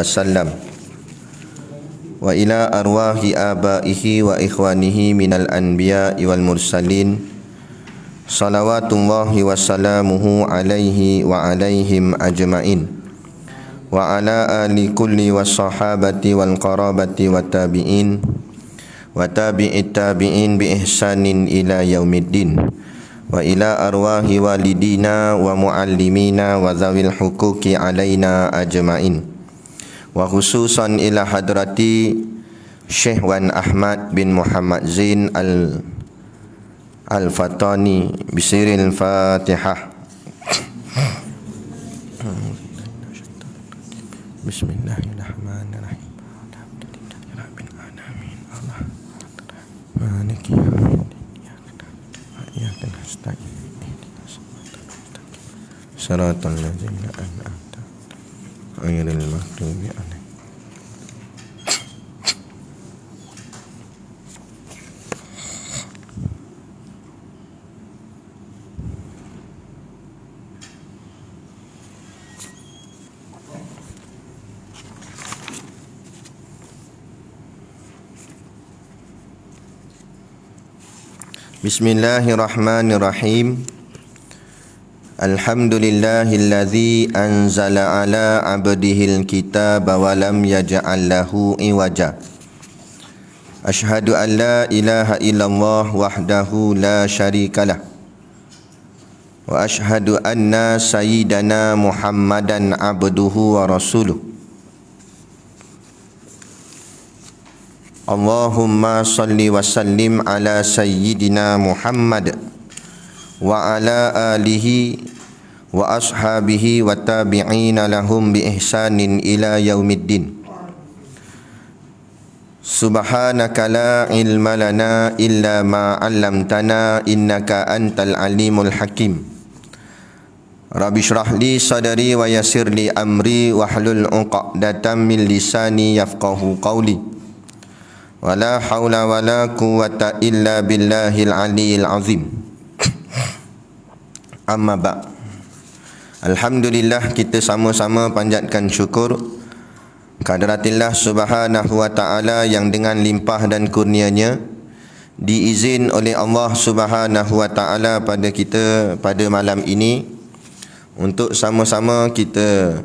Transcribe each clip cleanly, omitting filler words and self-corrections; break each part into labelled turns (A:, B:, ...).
A: wasallam wa ila arwahi abaihi wa ikhwanihi minal anbiya'i wal mursalin salawatullahi wassalamuhu alaihi wa alaihim ajma'in wa ala ali kulli wassahabati wal qarabati wa tabi'in wa tabi'it tabi'in bi ihsanin ila yaumiddin wa ila arwahi walidina wa muallimina wa zawil huquqi alaina ajma'in wa khususan ila hadrati Syekh Wan Ahmad bin Muhammad Zain Al-Fatani bisiril Fatihah. Bismillahirrahmanirrahim. Alhamdulillahirabbil alamin. Maliki yaumiddin. Iyyaka nasta'in. Shiratal ladzina an'amta ghairil maghdubi 'alaihim. Bismillahirrahmanirrahim. Alhamdulillahilladzi anzala ala abdihil kitaba wa lam yaj'al lahu iwaja. Asyhadu an la ilaha illallah wahdahu la syarikalah. Wa asyhadu anna sayyidana Muhammadan abduhu wa rasuluh. Allahumma salli wa sallim ala sayyidina Muhammad wa ala alihi wa ashabihi wa tabi'ina lahum bi ihsanin ila yaumiddin. Subhanaka la ilma lana illa ma 'allamtana innaka antal alimul hakim. Rabbi shrah li sadri wa yassir li amri wahlul 'uqdatam min lisani yafqahu qawli. Wala haula wala quwwata illa billahil aliyil azim. Amma ba'. Alhamdulillah, kita sama-sama panjatkan syukur kehadiratillah subhanahu wa ta'ala yang dengan limpah dan kurnianya diizin oleh Allah subhanahu wa ta'ala pada kita pada malam ini untuk sama-sama kita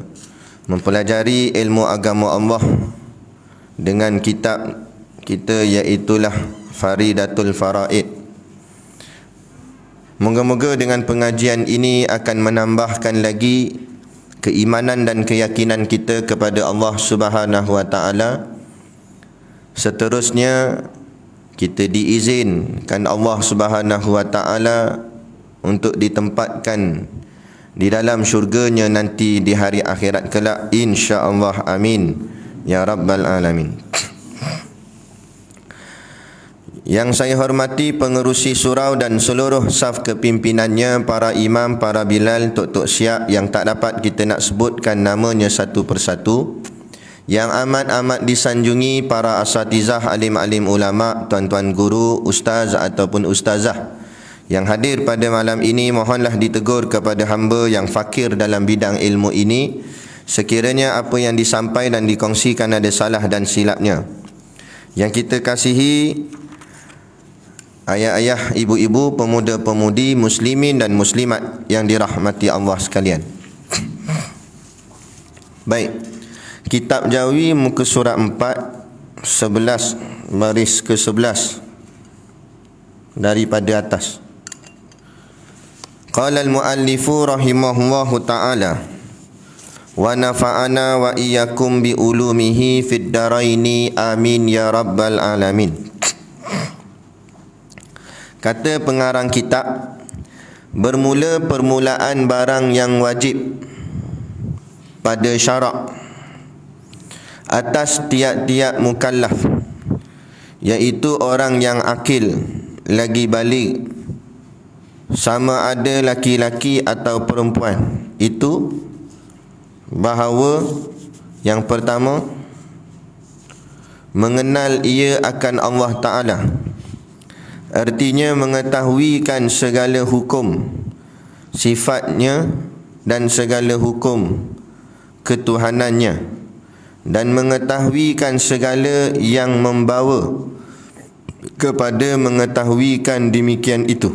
A: mempelajari ilmu agama Allah dengan kitab kita iaitulah Faridatul Faraid. Moga-moga dengan pengajian ini akan menambahkan lagi keimanan dan keyakinan kita kepada Allah Subhanahu wa taala. Seterusnya kita diizinkan Allah Subhanahu wa taala untuk ditempatkan di dalam syurganya nanti di hari akhirat kelak, insya-Allah. Amin ya rabbal alamin. Yang saya hormati pengerusi surau dan seluruh saf kepimpinannya, para imam, para bilal, tok-tok syiak yang tak dapat kita nak sebutkan namanya satu persatu, yang amat-amat disanjungi para asatizah, alim-alim ulama, tuan-tuan guru, ustaz ataupun ustazah yang hadir pada malam ini, mohonlah ditegur kepada hamba yang fakir dalam bidang ilmu ini. Sekiranya apa yang disampaikan dan dikongsikan ada salah dan silapnya, yang kita kasihi ayah-ayah, ibu-ibu, pemuda-pemudi, muslimin dan muslimat yang dirahmati Allah sekalian. Baik, kitab Jawi muka surat 4, 11 baris ke 11 daripada atas. Qala al-muallifu rahimahullahu ta'ala wa nafa'ana wa iyyakum bi ulumihi fid daraini amin ya rabbal alamin. Kata pengarang kitab, bermula permulaan barang yang wajib pada syarak atas tiap-tiap mukallaf, iaitu orang yang akil lagi baligh, sama ada laki-laki atau perempuan, itu bahawa yang pertama, mengenal ia akan Allah Ta'ala, artinya mengetahuikan segala hukum sifatnya dan segala hukum ketuhanannya, dan mengetahuikan segala yang membawa kepada mengetahuikan demikian itu,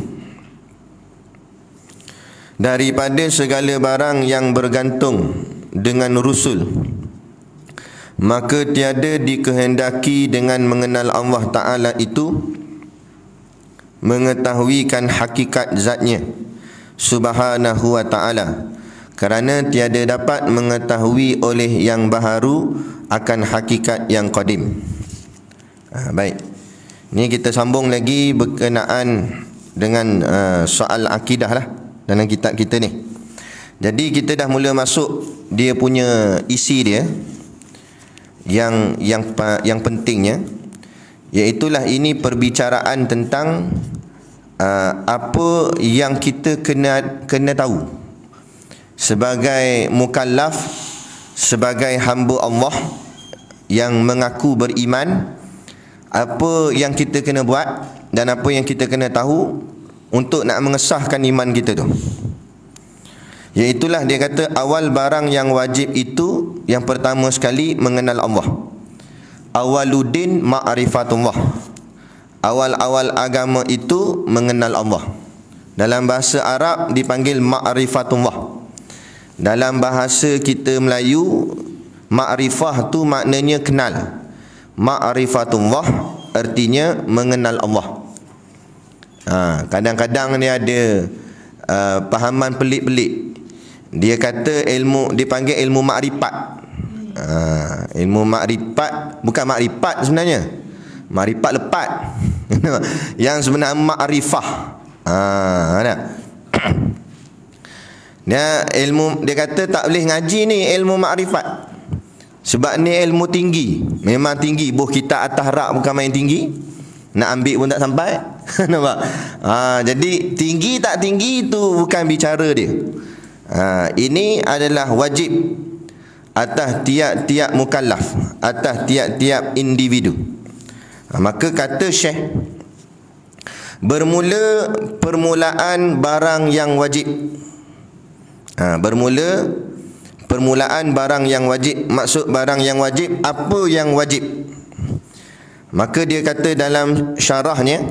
A: daripada segala barang yang bergantung dengan rusul, maka tiada dikehendaki dengan mengenal Allah Ta'ala itu mengetahuikan hakikat zatnya subhanahu wa ta'ala, kerana tiada dapat mengetahui oleh yang baharu akan hakikat yang qadim. Baik, ni kita sambung lagi berkenaan dengan soal akidah lah dalam kitab kita ni. Jadi kita dah mula masuk dia punya isi dia yang pentingnya, iaitulah ini perbicaraan tentang apa yang kita kena tahu sebagai mukallaf, sebagai hamba Allah yang mengaku beriman, apa yang kita kena buat dan apa yang kita kena tahu untuk nak mengesahkan iman kita tu. Iaitulah dia kata awal barang yang wajib itu, yang pertama sekali mengenal Allah. Awaluddin ma'rifatullah. Awal-awal agama itu mengenal Allah. Dalam bahasa Arab dipanggil ma'rifatullah. Dalam bahasa kita Melayu, ma'rifah tu maknanya kenal. Ma'rifatullah artinya mengenal Allah. Kadang-kadang dia ada pahaman pelik-pelik. Dia kata ilmu, dipanggil ilmu makrifat. Ilmu makrifat bukan makrifat sebenarnya. Makrifat lepat. Yang sebenarnya makrifah. Ada. Dia ilmu, dia kata tak boleh ngaji ni ilmu makrifat. Sebab ni ilmu tinggi. Memang tinggi. Buh kita atas rak bukan main tinggi. Nak ambil pun tak sampai. Nampak? Jadi tinggi tak tinggi itu bukan bicara dia. Ini adalah wajib atas tiap-tiap mukallaf, atas tiap-tiap individu. Maka kata Syekh, permulaan barang yang wajib. Permulaan barang yang wajib. Maksud barang yang wajib, apa yang wajib? Maka dia kata dalam syarahnya,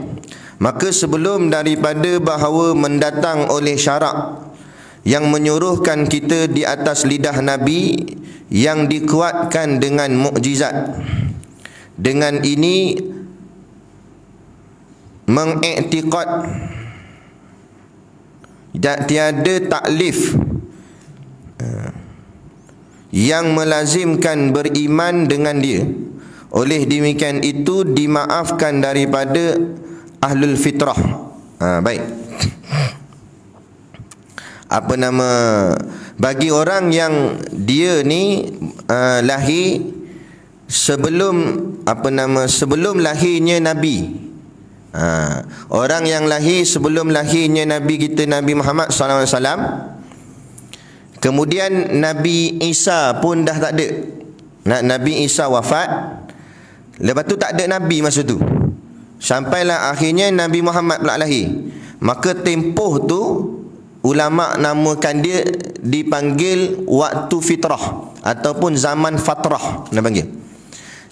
A: maka sebelum daripada bahawa mendatang oleh syarak yang menyuruhkan kita di atas lidah Nabi yang dikuatkan dengan mukjizat, dengan ini mengiktikad tiada taklif yang melazimkan beriman dengan dia. Oleh demikian itu dimaafkan daripada ahlul fitrah. Baik. Apa nama, bagi orang yang dia ni lahir sebelum sebelum lahirnya Nabi. Orang yang lahir sebelum lahirnya Nabi kita Nabi Muhammad SAW, kemudian Nabi Isa pun dah tak ada. Nabi Isa wafat, lepas tu tak ada Nabi masa tu. Sampailah akhirnya Nabi Muhammad pula lahir. Maka tempoh tu ulama namakan dia, dipanggil waktu fitrah ataupun zaman fatrah. Dia panggil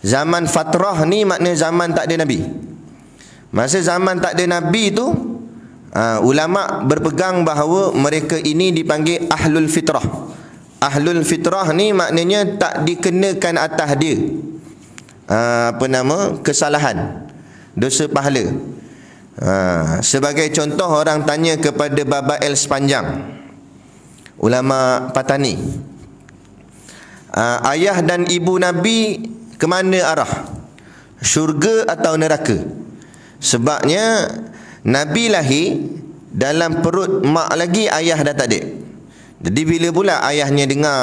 A: zaman fatrah ni makna zaman tak ada Nabi. Masa zaman tak ada Nabi tu, ulama berpegang bahawa mereka ini dipanggil ahlul fitrah. Ahlul fitrah ni maknanya tak dikenakan atas dia kesalahan, dosa pahala. Sebagai contoh, orang tanya kepada Baba El Sepanjang, ulama Patani, ayah dan ibu Nabi ke mana arah? Syurga atau neraka? Sebabnya Nabi lahir dalam perut mak lagi, ayah dah tak ada. Jadi bila pula ayahnya dengar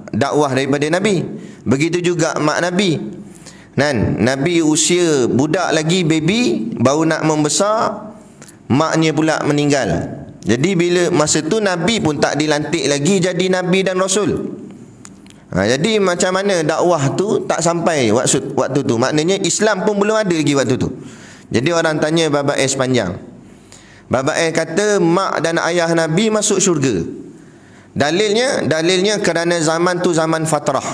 A: dakwah daripada Nabi? Begitu juga mak Nabi. Nabi usia budak lagi, baby, baru nak membesar, maknya pula meninggal. Jadi bila masa tu Nabi pun tak dilantik lagi jadi Nabi dan Rasul. Jadi macam mana dakwah tu tak sampai waktu tu. Maknanya Islam pun belum ada lagi waktu tu. Jadi orang tanya Baba S panjang. Baba S kata mak dan ayah Nabi masuk syurga. Dalilnya kerana zaman tu zaman fatrah.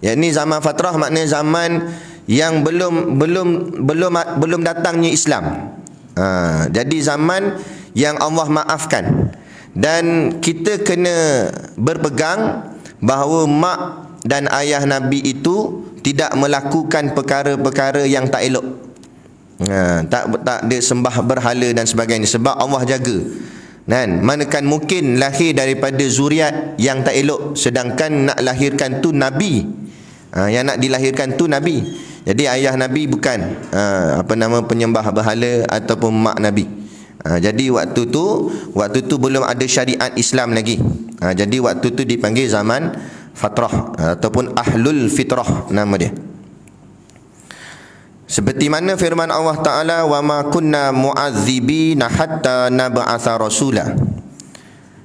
A: Yakni zaman fatrah maknanya zaman yang belum datangnya Islam. Jadi zaman yang Allah maafkan, dan kita kena berpegang bahawa mak dan ayah Nabi itu tidak melakukan perkara-perkara yang tak elok. Tak ada sembah berhala dan sebagainya, sebab Allah jaga. Kan, manakan mungkin lahir daripada zuriat yang tak elok, sedangkan nak lahirkan tu Nabi. Yang nak dilahirkan tu Nabi. Jadi ayah Nabi bukan penyembah berhala ataupun mak Nabi. Jadi waktu tu belum ada syariat Islam lagi. Jadi waktu tu dipanggil zaman fatrah ataupun ahlul fitrah nama dia. Seperti mana firman Allah Ta'ala, wa ma kunna mu'adzibina hatta nab'atha rasula.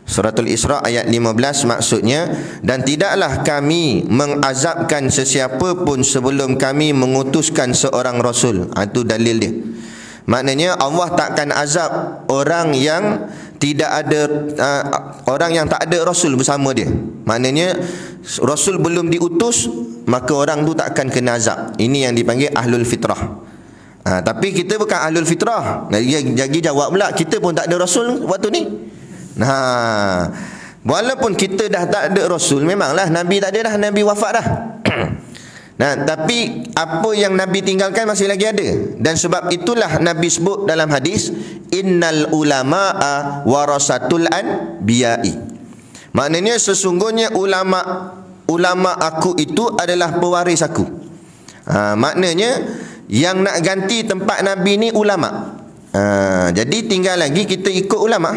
A: Suratul Isra ayat 15, maksudnya, dan tidaklah kami mengazabkan sesiapa pun sebelum kami mengutuskan seorang rasul. Itu dalil dia. Maknanya Allah takkan azab orang yang tidak ada orang yang tak ada rasul bersama dia. Maknanya rasul belum diutus, maka orang tu tak akan kena azab. Ini yang dipanggil ahlul fitrah. Tapi kita bukan ahlul fitrah. Jadi jawab pula, kita pun tak ada rasul waktu ni. Walaupun kita dah tak ada rasul, memanglah Nabi tak ada dah, Nabi wafat dah. Tapi apa yang Nabi tinggalkan masih lagi ada. Dan sebab itulah Nabi sebut dalam hadis, innal ulama'a warasatul anbiya'i. Maknanya sesungguhnya ulama aku itu adalah pewaris aku. Maknanya yang nak ganti tempat Nabi ni ulama. Jadi tinggal lagi kita ikut ulama.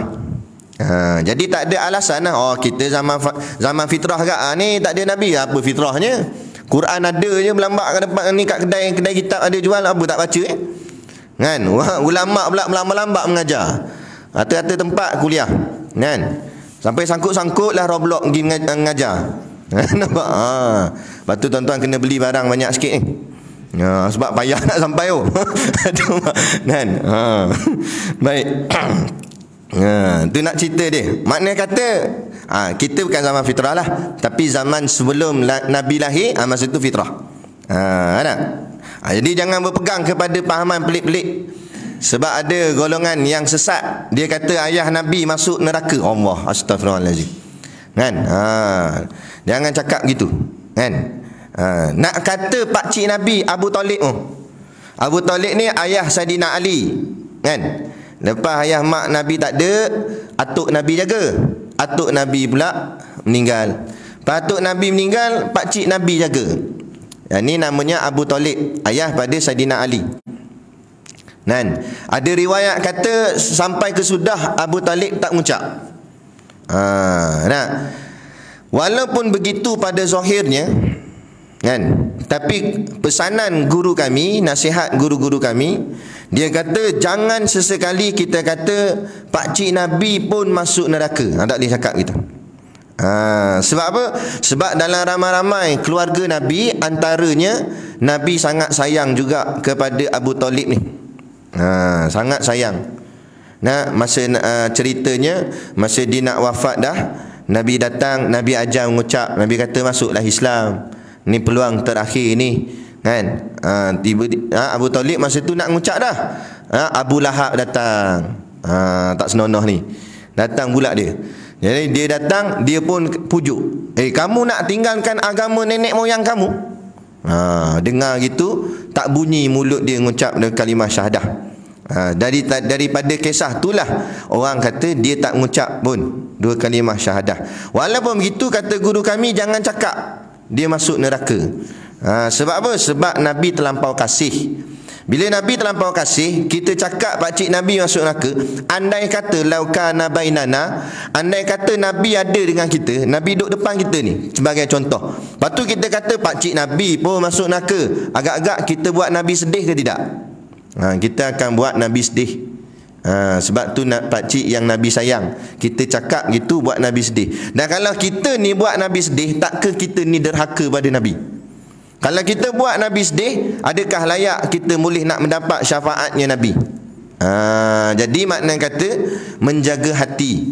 A: Jadi tak ada alasan lah, kita zaman fitrah ke ni tak ada Nabi, apa fitrahnya? Quran ada je melambak ke depan ni, kat kedai kitab ada jual, apa tak baca kan? Ulama pula melambak mengajar, rata-rata tempat kuliah kan, sampai sangkut-sangkut lah Roblox pergi mengajar. Nampak? Lepas tu tuan-tuan kena beli barang banyak sikit ni. Sebab payah nak sampai kan? Baik. Tu nak cerita dia. Maknanya kata kita bukan zaman fitrah lah, tapi zaman sebelum Nabi lahir, masa tu fitrah. Jadi jangan berpegang kepada pahaman pelik-pelik. Sebab ada golongan yang sesat, dia kata ayah Nabi masuk neraka. Allah, astagfirullahaladzim. Kan? Jangan cakap gitu. Kan? Nak kata pakcik Nabi Abu Talib, Abu Talib ni ayah Saidina Ali. Kan? Lepas ayah mak Nabi tak ada, atuk Nabi jaga. Atuk Nabi pula meninggal. Lepas atuk Nabi meninggal, pakcik Nabi jaga. Ini namanya Abu Talib, ayah pada Saidina Ali. Kan? Ada riwayat kata sampai kesudah Abu Talib tak mengucap. Walaupun begitu pada zahirnya, kan, tapi pesanan guru kami, nasihat guru-guru kami, dia kata jangan sesekali kita kata pakcik Nabi pun masuk neraka. Tak boleh cakap gitu. Sebab apa? Sebab dalam ramai-ramai keluarga Nabi, antaranya Nabi sangat sayang juga kepada Abu Talib ni. Sangat sayang. Masa ceritanya, masa dia nak wafat dah, Nabi datang, Nabi ajar mengucap, Nabi kata masuklah Islam. Ni peluang terakhir ni. Kan? Abu Talib masa tu nak mengucap dah. Abu Lahab datang. Tak senonoh ni. Datang pula dia. Jadi dia datang, dia pun pujuk. Kamu nak tinggalkan agama nenek moyang kamu? Dengar gitu, tak bunyi mulut dia mengucap kalimah syahadah. Daripada kisah itulah orang kata dia tak mengucap pun dua kalimah syahadah. Walaupun begitu, kata guru kami, jangan cakap dia masuk neraka. Sebab apa? Sebab Nabi terlampau kasih. Bila Nabi terlampau kasih, kita cakap pakcik Nabi masuk neraka, andai kata laukana bainana, andai kata Nabi ada dengan kita, Nabi duduk depan kita ni sebagai contoh, lepas tu kita kata pakcik Nabi pun masuk neraka, agak-agak kita buat Nabi sedih ke tidak? Kita akan buat Nabi sedih. Sebab tu pakcik yang Nabi sayang, kita cakap gitu buat Nabi sedih. Dan kalau kita ni buat Nabi sedih, tak ke kita ni derhaka pada Nabi? Kalau kita buat Nabi sedih, adakah layak kita boleh nak mendapat syafaatnya Nabi? Jadi makna kata menjaga hati.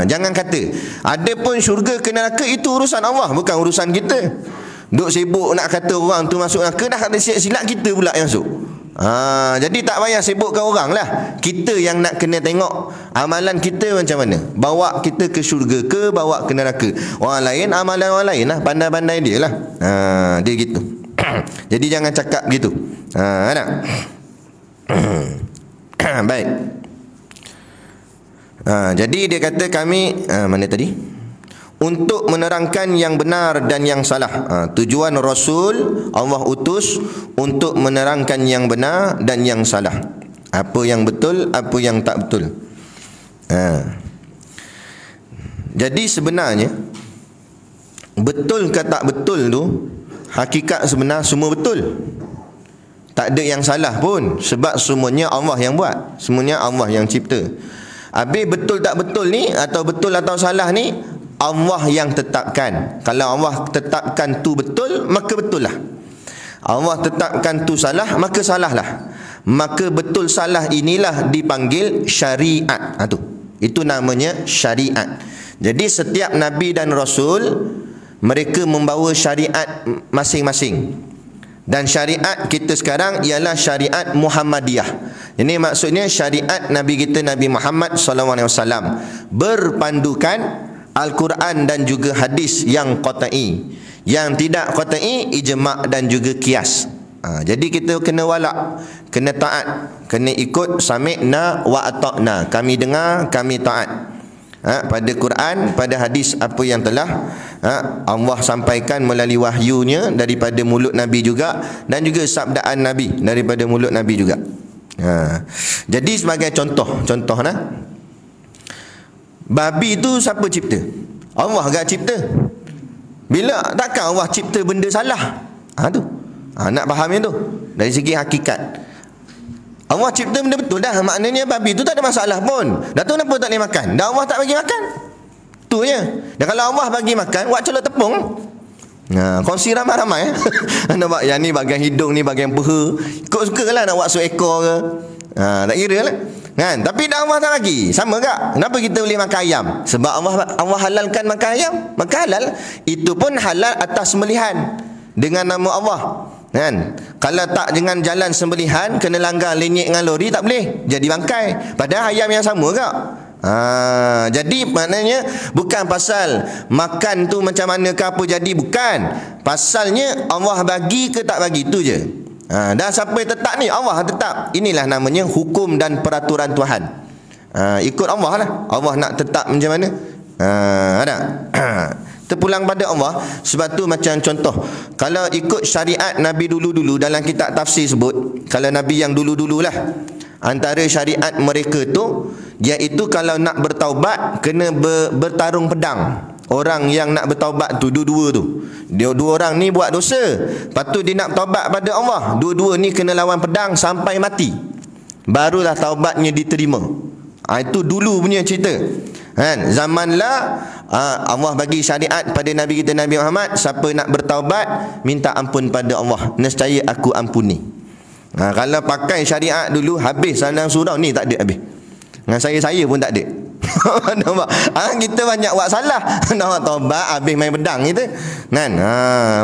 A: Jangan kata adapun syurga ke neraka itu urusan Allah, bukan urusan kita. Duk sibuk nak kata orang tu masuk neraka, dah kata silap kita pula yang masuk. Jadi tak payah sibukkan orang lah. Kita yang nak kena tengok amalan kita macam mana, bawa kita ke syurga ke bawa ke neraka. Orang lain amalan orang lain lah, pandai-pandai dia lah. Dia gitu. Jadi jangan cakap gitu. Nak baik. Jadi dia kata kami mana tadi? Untuk menerangkan yang benar dan yang salah. Tujuan Rasul Allah utus untuk menerangkan yang benar dan yang salah. Apa yang betul, apa yang tak betul. Jadi sebenarnya betul ke tak betul tu, hakikat sebenar semua betul. Tak ada yang salah pun, sebab semuanya Allah yang buat, semuanya Allah yang cipta. Habis betul tak betul ni, atau betul atau salah ni, Allah yang tetapkan. Kalau Allah tetapkan tu betul, maka betul lah. Allah tetapkan tu salah, maka salah lah. Maka betul salah inilah dipanggil syariat. Itu namanya syariat. Jadi setiap Nabi dan Rasul, mereka membawa syariat masing-masing. Dan syariat kita sekarang ialah syariat Muhammadiyah. Ini maksudnya syariat Nabi kita Nabi Muhammad SAW berpandukan Al-Quran dan juga hadis yang qat'i. Yang tidak qat'i, ijma' dan juga qiyas. Jadi kita kena walak, kena taat, kena ikut sami'na wa ata'na. Kami dengar, kami taat. Pada Quran, pada hadis apa yang telah Allah sampaikan melalui wahyunya daripada mulut Nabi juga, dan juga sabdaan Nabi daripada mulut Nabi juga. Jadi sebagai contoh nah, babi tu siapa cipta? Allah agak cipta. Bila takkan Allah cipta benda salah? Nak faham yang tu dari segi hakikat. Allah cipta benda betul dah, maknanya babi tu tak ada masalah pun. Dah tu kenapa tak boleh makan? Dah Allah tak bagi makan. Tu je. Dan kalau Allah bagi makan, buat celok tepung. Kongsi ramai-ramai. Nampak yang ni bahagian hidung, ni bahagian peha. Ikut sukalah nak buat seekor ke. Tak kira lah. Kan? Tapi dah Allah tak bagi. Sama tak? Kenapa kita boleh makan ayam? Sebab Allah halalkan makan ayam. Maka halal. Itu pun halal atas sembelihan dengan nama Allah. Kan? Kalau tak dengan jalan sembelihan, kena langgar lenyek dengan lori, tak boleh jadi bangkai. Padahal ayam yang sama kak. Jadi maknanya bukan pasal makan tu macam mana ke apa jadi, bukan. Pasalnya Allah bagi ke tak bagi, tu je. Dan siapa yang tetap ni? Allah tetap. Inilah namanya hukum dan peraturan Tuhan. Ikut Allah lah. Allah nak tetap macam mana. Ada. Terpulang pada Allah. Sebab tu macam contoh, kalau ikut syariat Nabi dulu-dulu, dalam kitab tafsir sebut, kalau Nabi yang dulu-dululah, antara syariat mereka tu, iaitu kalau nak bertaubat, kena bertarung pedang. Orang yang nak bertaubat tu, dua-dua tu, dia dua orang ni buat dosa, lepas tu dia nak taubat pada Allah, dua-dua ni kena lawan pedang sampai mati, barulah taubatnya diterima. Itu dulu punya cerita. Kan? Zamanlah Allah bagi syariat pada Nabi kita Nabi Muhammad, siapa nak bertaubat, minta ampun pada Allah, nescaya aku ampuni. Kalau pakai syariat dulu, habis dalam surau ni tak ada habis. Dengan saya pun tak ada. Nampak? Kita banyak buat salah. Nak taubat, habis main pedang kita. Kan?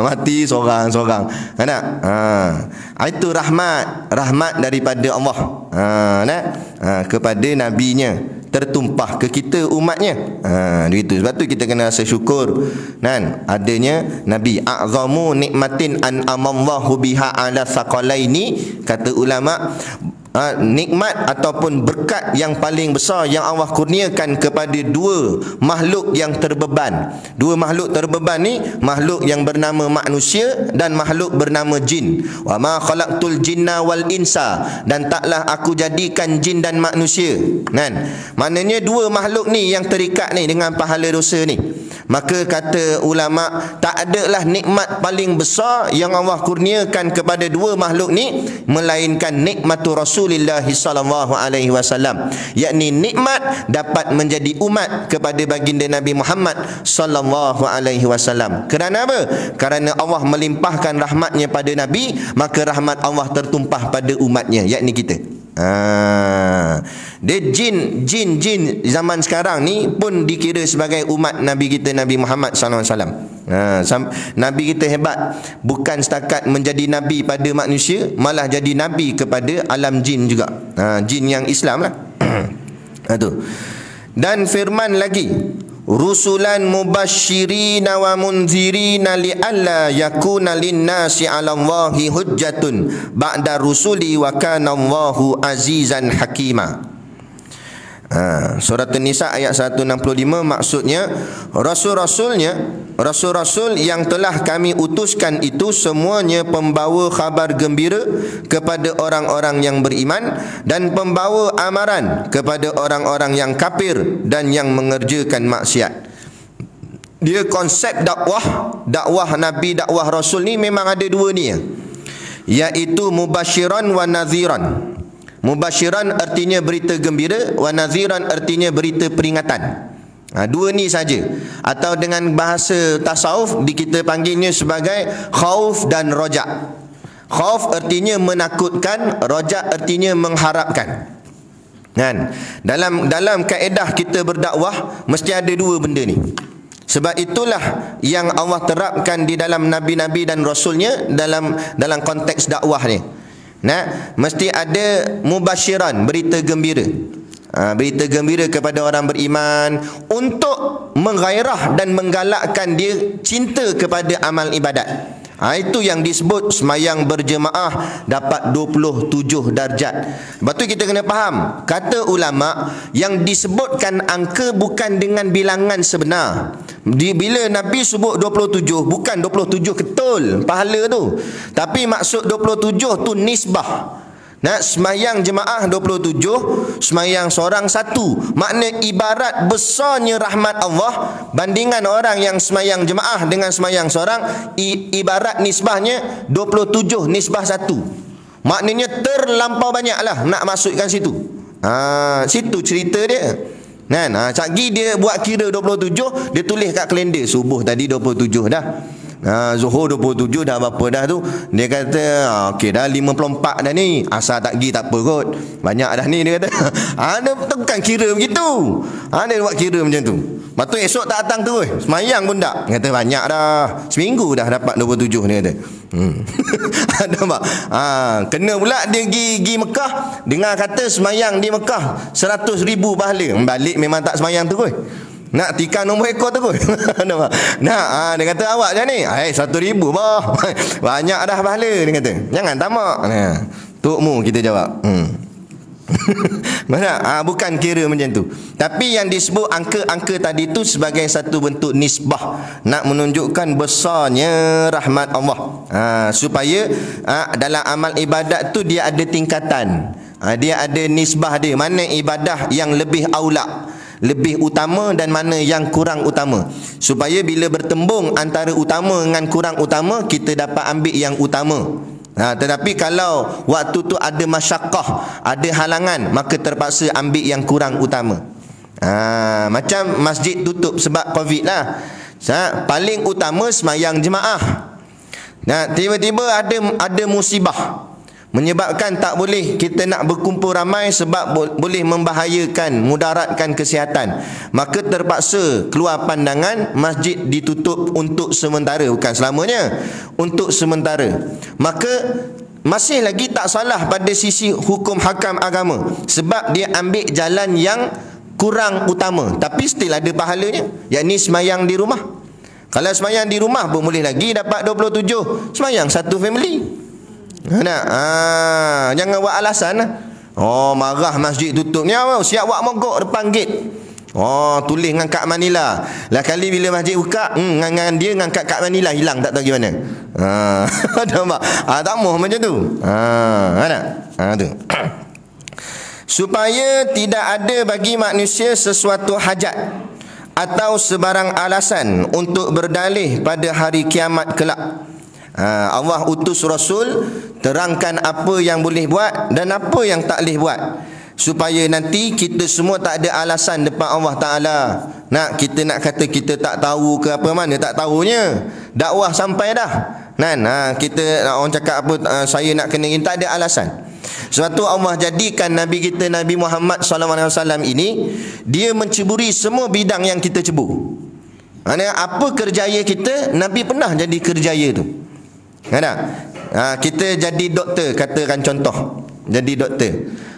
A: Mati seorang-seorang. Kan tak? Itu rahmat daripada Allah. Kepada nabinya, tertumpah ke kita umatnya. Begitu. Sebab tu kita kena rasa syukur kan adanya nabi. A'zamu nikmatin an'amallahu biha ala saqalaini, kata ulama, nikmat ataupun berkat yang paling besar yang Allah kurniakan kepada dua makhluk yang terbeban. Dua makhluk terbeban ni, makhluk yang bernama manusia dan makhluk bernama jin. Wa ma khalaqtul jinna wal insa, dan taklah aku jadikan jin dan manusia. Kan? Maknanya dua makhluk ni yang terikat ni dengan pahala dosa ni. Maka kata ulama, tak adalah nikmat paling besar yang Allah kurniakan kepada dua makhluk ni melainkan nikmatu Rasulullah sallallahu alaihi wasallam, yakni nikmat dapat menjadi umat kepada baginda Nabi Muhammad sallallahu alaihi wasallam. Kerana apa? Kerana Allah melimpahkan rahmatnya pada Nabi, maka rahmat Allah tertumpah pada umatnya, yakni kita. Dia jin zaman sekarang ni pun dikira sebagai umat Nabi kita Nabi Muhammad sallallahu alaihi wasallam. Nabi kita hebat. Bukan setakat menjadi Nabi pada manusia, malah jadi Nabi kepada alam jin juga. Jin yang Islam lah. Itu. Dan firman lagi, rusulan mubashirina wa munzirina li'alla yakuna linnasi 'ala Allahi hujjatun ba'da rusuli wa kana Allahu azizan hakima. Surat An-Nisa ayat 165, maksudnya Rasul-Rasul yang telah kami utuskan itu semuanya pembawa khabar gembira kepada orang-orang yang beriman dan pembawa amaran kepada orang-orang yang kafir dan yang mengerjakan maksiat. Dia konsep dakwah Nabi, dakwah Rasul ni memang ada dua ni, iaitu mubasyiran wa nadhiran. Mubasyiran artinya berita gembira, wa nadhiran artinya berita peringatan. Dua ni saja. Atau dengan bahasa tasawuf kita panggilnya sebagai khauf dan roja. Khauf artinya menakutkan, roja artinya mengharapkan. Kan? Dalam kaedah kita berdakwah mesti ada dua benda ni. Sebab itulah yang Allah terapkan di dalam nabi-nabi dan rasulnya dalam konteks dakwah ni. Mesti ada mubasyiran, berita gembira. Berita gembira kepada orang beriman untuk menggairah dan menggalakkan dia cinta kepada amal ibadat. Itu yang disebut semayang berjemaah dapat 27 darjat. Lepas tu kita kena faham, kata ulama, yang disebutkan angka bukan dengan bilangan sebenar. Bila Nabi sebut 27, bukan 27 ketul pahala tu, tapi maksud 27 tu nisbah. Semayang jemaah 27, semayang seorang satu. Makna ibarat besarnya rahmat Allah bandingan orang yang semayang jemaah dengan semayang seorang, ibarat nisbahnya 27 nisbah 1. Maknanya terlampau banyak lah nak masukkan situ. Situ cerita dia. Cakgi dia buat kira 27, dia tulis kat kalender, subuh tadi 27 dah. Zuhur 27 dah berapa dah tu. Dia kata okey dah 54 dah ni, asal tak pergi tak apa kot, banyak dah ni, dia kata. Dia bukan kira begitu. Dia buat kira macam tu. Lepas tu esok tak datang tu, semayang pun tak. Dia kata banyak dah, seminggu dah dapat 27, dia kata. Nampak? Kena pula dia pergi Mekah, dengar kata semayang di Mekah 100,000 pahala. Balik memang tak semayang tu kot. Nak tikar nombor ekor tu kot. Dia kata awak macam ni, 100,000 bah. Banyak dah pahala, dia kata. Jangan tamak. Tukmu kita jawab. Bukan kira macam tu. Tapi yang disebut angka-angka tadi tu sebagai satu bentuk nisbah, nak menunjukkan besarnya rahmat Allah. Supaya dalam amal ibadat tu dia ada tingkatan. Dia ada nisbah dia, mana ibadah yang lebih aula, lebih utama, dan mana yang kurang utama, supaya bila bertembung antara utama dengan kurang utama, kita dapat ambil yang utama. Tetapi kalau waktu tu ada masyaqqah, ada halangan, maka terpaksa ambil yang kurang utama. Macam masjid tutup sebab Covid lah. Paling utama semayang jemaah. Tiba-tiba ada musibah menyebabkan tak boleh kita nak berkumpul ramai sebab boleh membahayakan, mudaratkan kesihatan. Maka terpaksa keluar pandangan masjid ditutup untuk sementara, bukan selamanya, untuk sementara. Maka masih lagi tak salah pada sisi hukum hakam agama, sebab dia ambil jalan yang kurang utama, tapi still ada pahalanya, yakni semayang di rumah. Kalau semayang di rumah pun boleh lagi dapat 27, semayang satu family. Jangan buat alasan lah. Marah masjid tutup ni, siap buat mogok depan gate. Tulis dengan kad Manila. Lah kali bila masjid buka, dengan dia dengan kad Manila hilang, tak tahu gimana. Nampak? Tak mahu macam tu. Tu. Supaya tidak ada bagi manusia sesuatu hajat atau sebarang alasan untuk berdalih pada hari kiamat kelak. Allah utus Rasul terangkan apa yang boleh buat dan apa yang tak boleh buat, supaya nanti kita semua tak ada alasan depan Allah Ta'ala. Kita nak kata kita tak tahu ke apa, mana tak tahunya. Dakwah sampai dah. Kita orang cakap apa, saya nak kena ini, tak ada alasan. Sebab tu Allah jadikan Nabi kita, Nabi Muhammad SAW ini, dia menceburi semua bidang yang kita cebur. Maknanya apa kerjaya kita, Nabi pernah jadi kerjaya tu. Ada? Kita jadi doktor, katakan contoh, jadi doktor.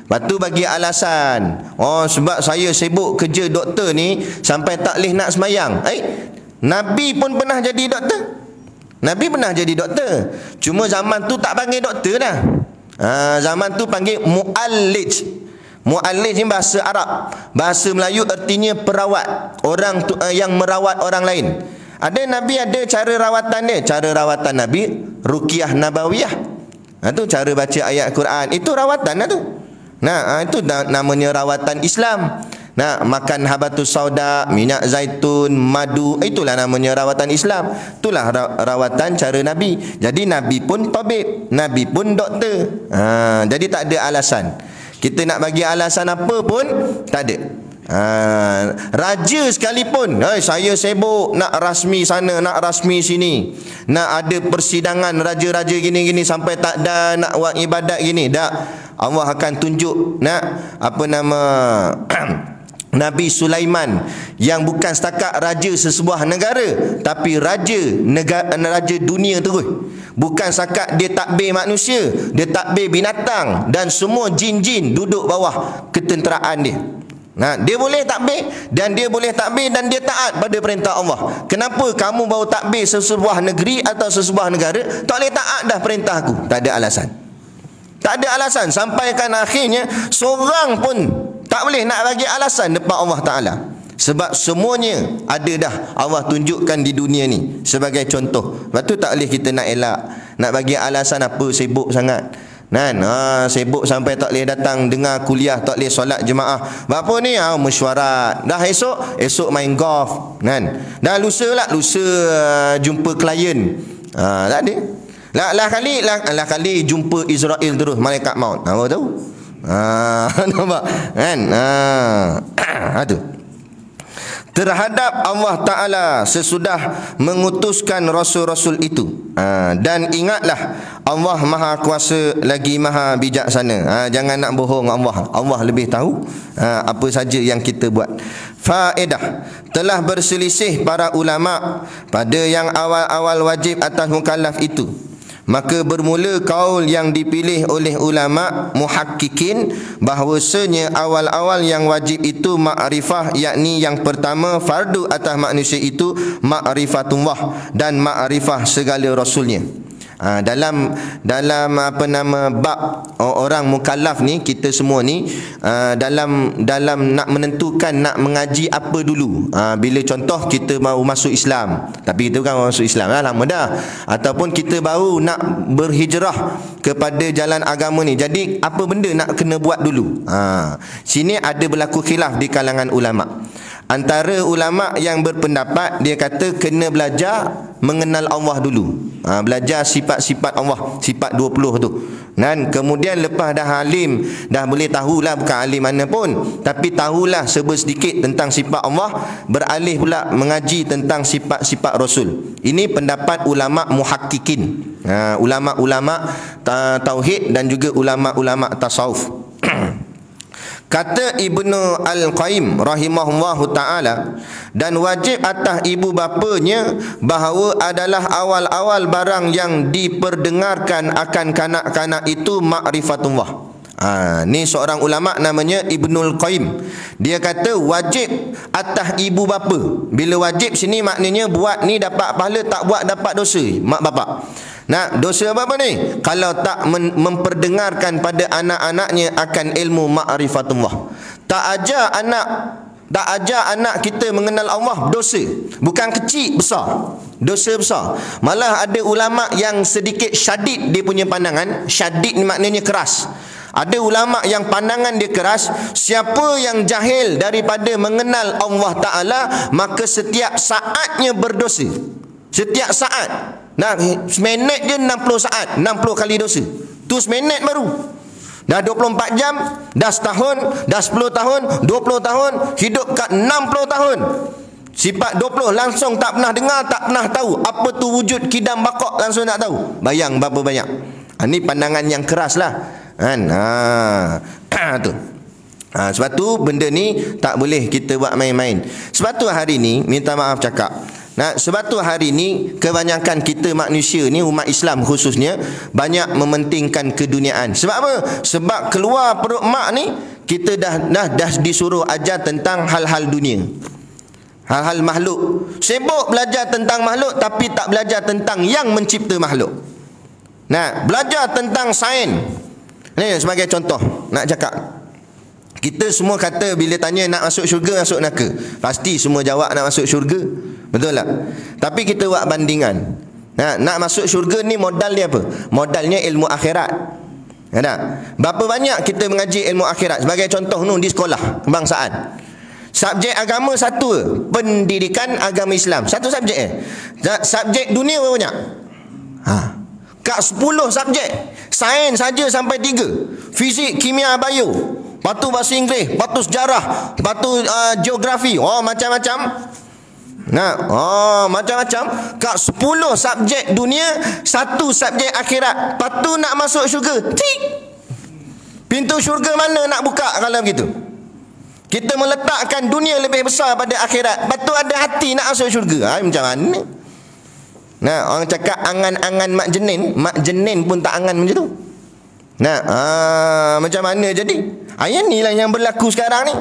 A: Lepas tu bagi alasan, sebab saya sibuk kerja doktor ni sampai tak boleh nak semayang. Nabi pun pernah jadi doktor. Nabi pernah jadi doktor. Cuma zaman tu tak panggil doktor dah. Zaman tu panggil mu'allij. Mu'allij ni bahasa Arab. Bahasa Melayu artinya perawat. Orang tu, yang merawat orang lain. Ada Nabi ada cara rawatan dia. Cara rawatan Nabi ruqyah nabawiyah. Tu cara baca ayat Quran. Itu rawatan lah tu. Itu namanya rawatan Islam. Makan habatus sauda, minyak zaitun, madu, itulah namanya rawatan Islam. Itulah rawatan cara Nabi. Jadi Nabi pun tabib, Nabi pun doktor. Jadi tak ada alasan. Kita nak bagi alasan apa pun tak ada. Raja sekalipun, saya sibuk nak rasmi sana, nak rasmi sini, nak ada persidangan raja-raja gini-gini sampai tak ada nak buat ibadat gini. Tak, Allah akan tunjuk Nabi Sulaiman yang bukan setakat raja sesebuah negara, tapi raja dunia terus. Bukan setakat dia takbir manusia, dia takbir binatang dan semua jin-jin duduk bawah ketenteraan dia. Dia boleh takbir dan dia boleh takbir dan dia taat pada perintah Allah. Kenapa kamu baru takbir sesebuah negeri atau sesebuah negara tak boleh taat dah perintah aku? Tak ada alasan. Tak ada alasan. Sampaikan akhirnya seorang pun tak boleh nak bagi alasan depan Allah Ta'ala. Sebab semuanya ada dah Allah tunjukkan di dunia ni sebagai contoh. Lepas tu tak boleh kita nak elak, nak bagi alasan apa sibuk sangat. Sibuk sampai tak boleh datang dengar kuliah, tak boleh solat jemaah. Apa ni? Mesyuarat. Dah esok main golf. Dah lusa jumpa klien. Tak ada. Lah kali jumpa Israel terus, malaikat maut. Apa tahu? Nampak kan? Aduh. Terhadap Allah Ta'ala sesudah mengutuskan rasul-rasul itu. Dan ingatlah Allah Maha Kuasa lagi Maha Bijaksana. Jangan nak bohong Allah. Allah lebih tahu apa saja yang kita buat. Faedah, telah berselisih para ulama pada yang awal-awal wajib atas mukallaf itu. Maka bermula kaul yang dipilih oleh ulama muhakkikin bahawasanya awal-awal yang wajib itu makrifah, yakni yang pertama fardu atas manusia itu makrifatullah dan makrifah segala rasulnya. Dalam bab orang mukallaf ni, kita semua ni dalam nak menentukan nak mengaji apa dulu. Bila contoh kita baru masuk Islam, tapi kita bukan masuk Islam dah, lama dah, ataupun kita baru nak berhijrah kepada jalan agama ni, jadi apa benda nak kena buat dulu. Sini ada berlaku khilaf di kalangan ulama. Antara ulama yang berpendapat, dia kata kena belajar mengenal Allah dulu. Belajar sifat-sifat Allah, sifat 20 tu. Dan kemudian lepas dah alim, dah boleh tahulah, bukan alim mana pun, tapi tahulah sedikit tentang sifat Allah, beralih pula mengaji tentang sifat-sifat Rasul. Ini pendapat ulama muhakkikin, ulama-ulama tauhid dan juga ulama-ulama tasawuf. Kata Ibnu Al-Qayyim rahimahullahu ta'ala, dan wajib atas ibu bapanya bahawa adalah awal-awal barang yang diperdengarkan akan kanak-kanak itu makrifatullah. Ni seorang ulama namanya Ibnul Qayyim. Dia kata wajib atas ibu bapa. Bila wajib sini maknanya buat ni dapat pahala, tak buat dapat dosa mak bapak. Dosa apa ni? Kalau tak memperdengarkan pada anak-anaknya akan ilmu ma'rifatullah. Tak ajar anak kita mengenal Allah, dosa. Bukan kecil, besar. Dosa besar. Malah ada ulama yang sedikit syadid dia punya pandangan. Syadid ni maknanya keras. Ada ulama yang pandangan dia keras, siapa yang jahil daripada mengenal Allah Ta'ala, maka setiap saatnya berdosa. Setiap saat. Seminit je 60 saat, 60 kali dosa. Tu seminit baru. Dah 24 jam, dah setahun, dah 10 tahun, 20 tahun, hidup kat 60 tahun. Sifat 20 langsung tak pernah dengar, tak pernah tahu. Apa tu wujud kidam bakok, langsung tak tahu. Bayang berapa banyak. Ini pandangan yang keras lah. Tu. Sebab tu benda ni tak boleh kita buat main-main. Sebab tu hari ni minta maaf cakap, Nah, sebab tu hari ni kebanyakan kita manusia ni, umat Islam khususnya, banyak mementingkan keduniaan. Sebab apa? Sebab keluar perut mak ni kita dah disuruh ajar tentang hal-hal dunia, hal-hal makhluk. Sibuk belajar tentang makhluk tapi tak belajar tentang yang mencipta makhluk. Nah, belajar tentang sains. Ni sebagai contoh nak cakap. Kita semua kata bila tanya nak masuk syurga, masuk neraka, pasti semua jawab nak masuk syurga. Betul tak? Tapi kita buat bandingan. Nak masuk syurga ni modal dia apa? Modalnya ilmu akhirat. Ya tak? Berapa banyak kita mengaji ilmu akhirat? Sebagai contoh di sekolah kebangsaan, subjek agama satu, pendidikan agama Islam satu subjek. Subjek dunia berapa banyak? Kat 10 subjek. Sains saja sampai 3. Fizik, kimia, bio. Lepas tu bahasa Inggeris, lepas tu sejarah, lepas tu geografi. Macam-macam. Macam-macam. Kat 10 subjek dunia, satu subjek akhirat. Lepas tu nak masuk syurga. Tik. Pintu syurga mana nak buka kalau begitu? Kita meletakkan dunia lebih besar pada akhirat. Lepas tu ada hati nak masuk syurga. Macam mana? Orang cakap angan-angan mak jenin pun tak angan macam tu. Macam mana jadi? Inilah yang berlaku sekarang ni.